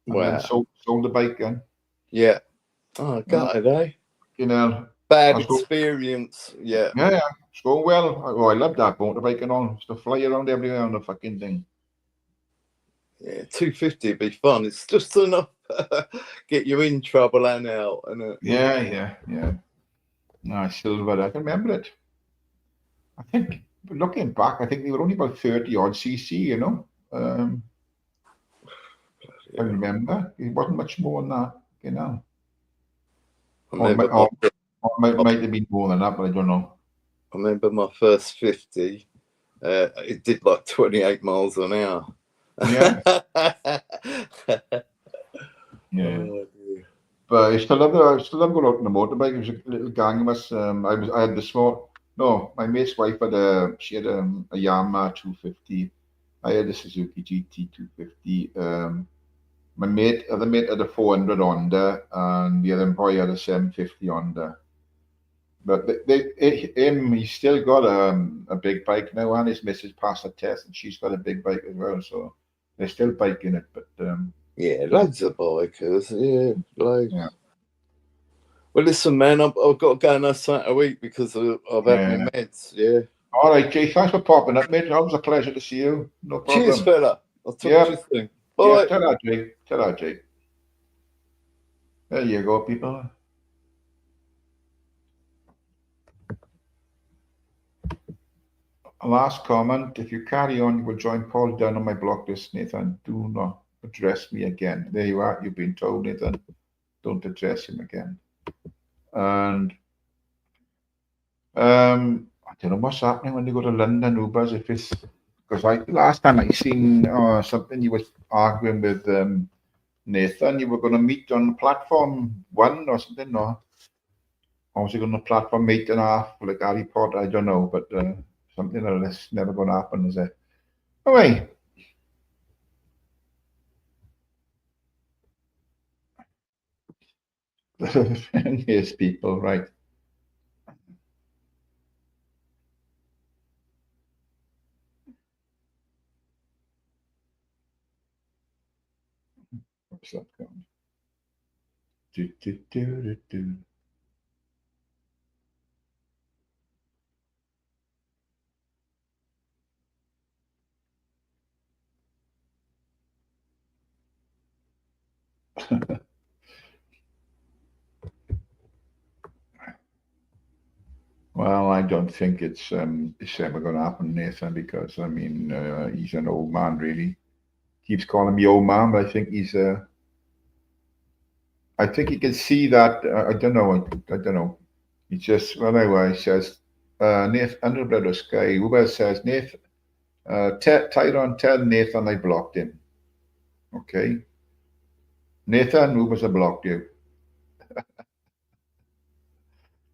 S1: then sold the bike again.
S3: Yeah. Oh, got it, eh? Bad experience. Yeah.
S1: Yeah. It's going well. Oh, I love that motorbike and all. Just to fly around everywhere on the fucking thing.
S3: Yeah, 250 would be fun. It's just enough get you in trouble and out.
S1: Yeah. No, silver. I can remember it. I think, looking back, I think they were only about 30 odd cc, I remember. It wasn't much more than that, might have been more than that, but I don't know.
S3: I remember my first 50. It did like 28 miles an hour.
S1: Yeah. Yeah.
S3: Oh,
S1: but I still love going out on the motorbike. It was a little gang of us. I had the small. No, my mate's wife had a Yamaha 250. I had a Suzuki GT 250. My other mate had a 400 Honda, and the other boy had a 750 Honda. But he's still got a big bike now, and his missus passed a test, and she's got a big bike as well. So they're still biking it, but
S3: yeah, loads of bikers. Yeah, loads.
S1: Yeah.
S3: Well, listen, man, I've got to go on a Saturday week because I've had my meds. Yeah.
S1: All right, Jay. Thanks for popping up, mate. It was a pleasure to see you. No problem.
S3: Cheers, fella. I'll talk to you soon. Bye.
S1: Yeah, tell her, Jay. There you go, people. last comment, if you carry on, you will join Paul down on my block list, Nathan. Do not address me again. There you are. You've been told, Nathan. Don't address him again. And I don't know what's happening when you go to London, Ubers, if it's because last time I seen something you were arguing with Nathan, you were going to meet on platform 1 or something, no? Or was it going to platform 8.5 like Harry Potter? I don't know, but something like this never going to happen, is it? Anyway. Yes, people, right. What's that going? Do, do, do, do, do. Well, I don't think it's ever going to happen, Nathan, because I mean he's an old man, really. Keeps calling me old man, but I think he's I think he can see that. I don't know. I don't know. He just well anyway. He says Nathan Underbrother Sky. Uber says Nathan. Tyrone, tell Nathan I blocked him. Okay. Nathan, Uber's blocked you.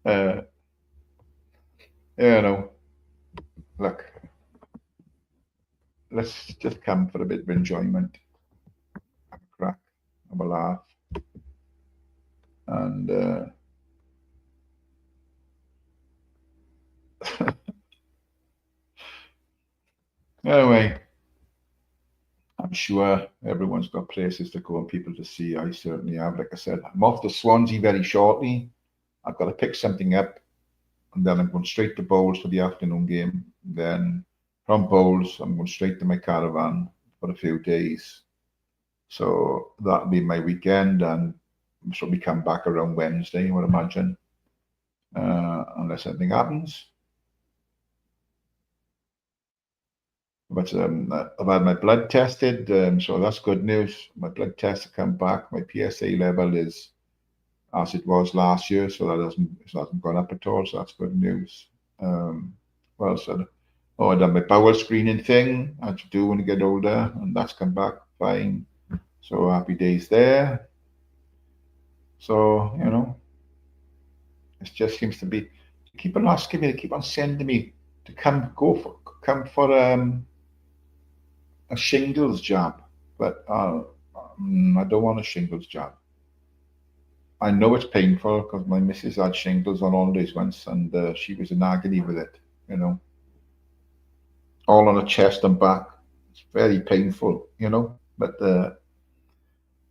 S1: You know. Look. Let's just come for a bit of enjoyment, have a crack, have a laugh, and anyway, I'm sure everyone's got places to go and people to see. I certainly have. Like I said, I'm off to Swansea very shortly. I've got to pick something up, and then I'm going straight to Bowls for the afternoon game. Then from Bowls, I'm going straight to my caravan for a few days. So that'll be my weekend, and so we come back around Wednesday, I would imagine, unless anything happens. But I've had my blood tested, so that's good news. My blood tests have come back. My PSA level is as it was last year, so that hasn't gone up at all. So that's good news. Well said. Oh, I done my bowel screening thing, as you do when you get older, and that's come back fine. So happy days there. So it just seems to be. Keep on asking me. They keep on sending me to come for a shingles jab, but I don't want a shingles jab. I know it's painful because my missus had shingles on holidays once, and she was in agony with it. All on her chest and back. It's very painful, But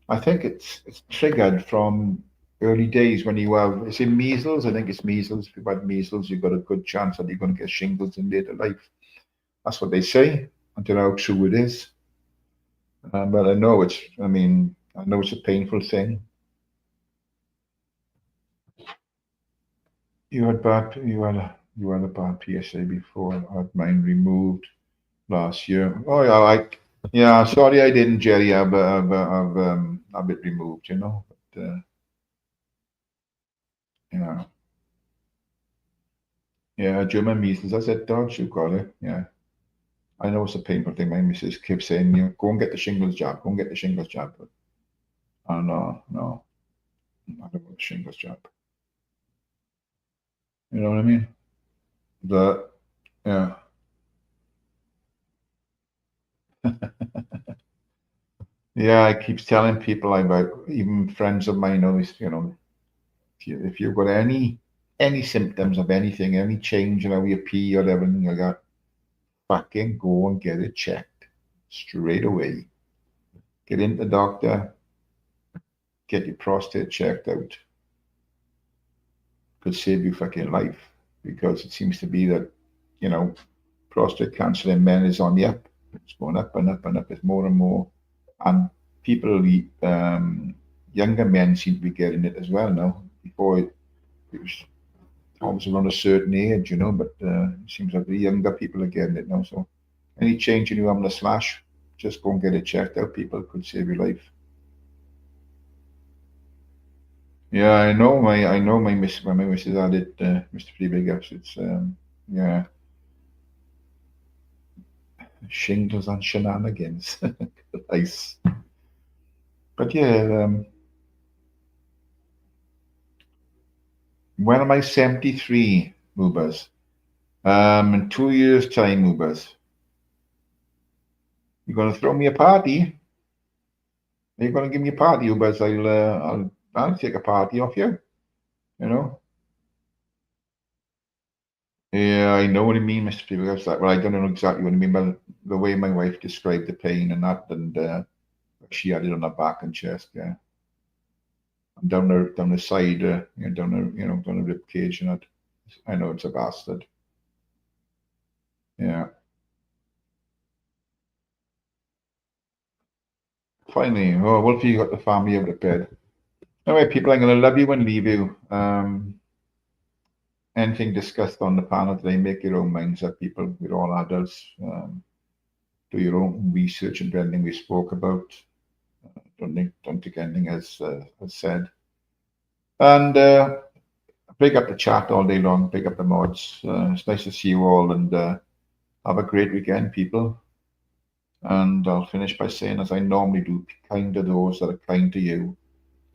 S1: I think it's triggered from early days when you have. Is it measles? I think it's measles. If you've had measles, you've got a good chance that you're going to get shingles in later life. That's what they say. I don't know how true it is. But I know it's a painful thing. You had a bad PSA before. I had mine removed last year. Oh yeah, sorry I didn't, Jerry. I've it removed, But, yeah, German measles. I said, Dodge, you got it. Yeah. I know it's a painful thing. My missus keeps saying, go and get the shingles jab. Go and get the shingles jab. But no, I don't want the shingles jab. You know what I mean? Yeah. Yeah, I keep telling people about, even friends of mine always, if you've got any symptoms of anything, any change in how you pee or everything like that, fucking go and get it checked straight away. Get into the doctor, get your prostate checked out. Could save you fucking life, because it seems to be that, prostate cancer in men is on the up. It's going up and up and up. It's more and more. And people, younger men seem to be getting it as well now. Before it was always around a certain age, but it seems like the younger people are getting it now. So any change in you having a slash, just go and get it checked out. People could save your life. Yeah, I know my miss when my missus had it, Mr. Fleabag ups. It's yeah, shingles and shenanigans. Nice. But yeah, when am I 73, Moobas? In 2 years' time, Moobas. You're gonna throw me a party? Are you gonna give me a party, Moobas? I'll take a party off you. Yeah, I know what you mean, Mr. Fleabag. Well, I don't know exactly what I mean, but the way my wife described the pain and that, and she had it on her back and chest, yeah. And down the side, down the rib cage, and that. I know it's a bastard. Yeah. Finally, oh, Wolfie got the family out of bed. Anyway, people, I'm going to love you and leave you. Anything discussed on the panel today, make your own minds up, people. We're all adults. Do your own research into anything we spoke about. Don't think anything has said. And pick up the chat all day long. Pick up the mods. It's nice to see you all, and have a great weekend, people. And I'll finish by saying, as I normally do, be kind to those that are kind to you.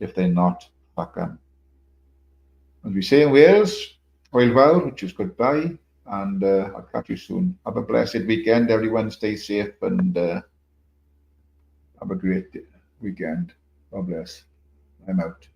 S1: If they're not, fuck them. As we say in Wales, Oil Fawr, which is goodbye, and I'll catch you soon. Have a blessed weekend, everyone. Stay safe and have a great weekend. God bless. I'm out.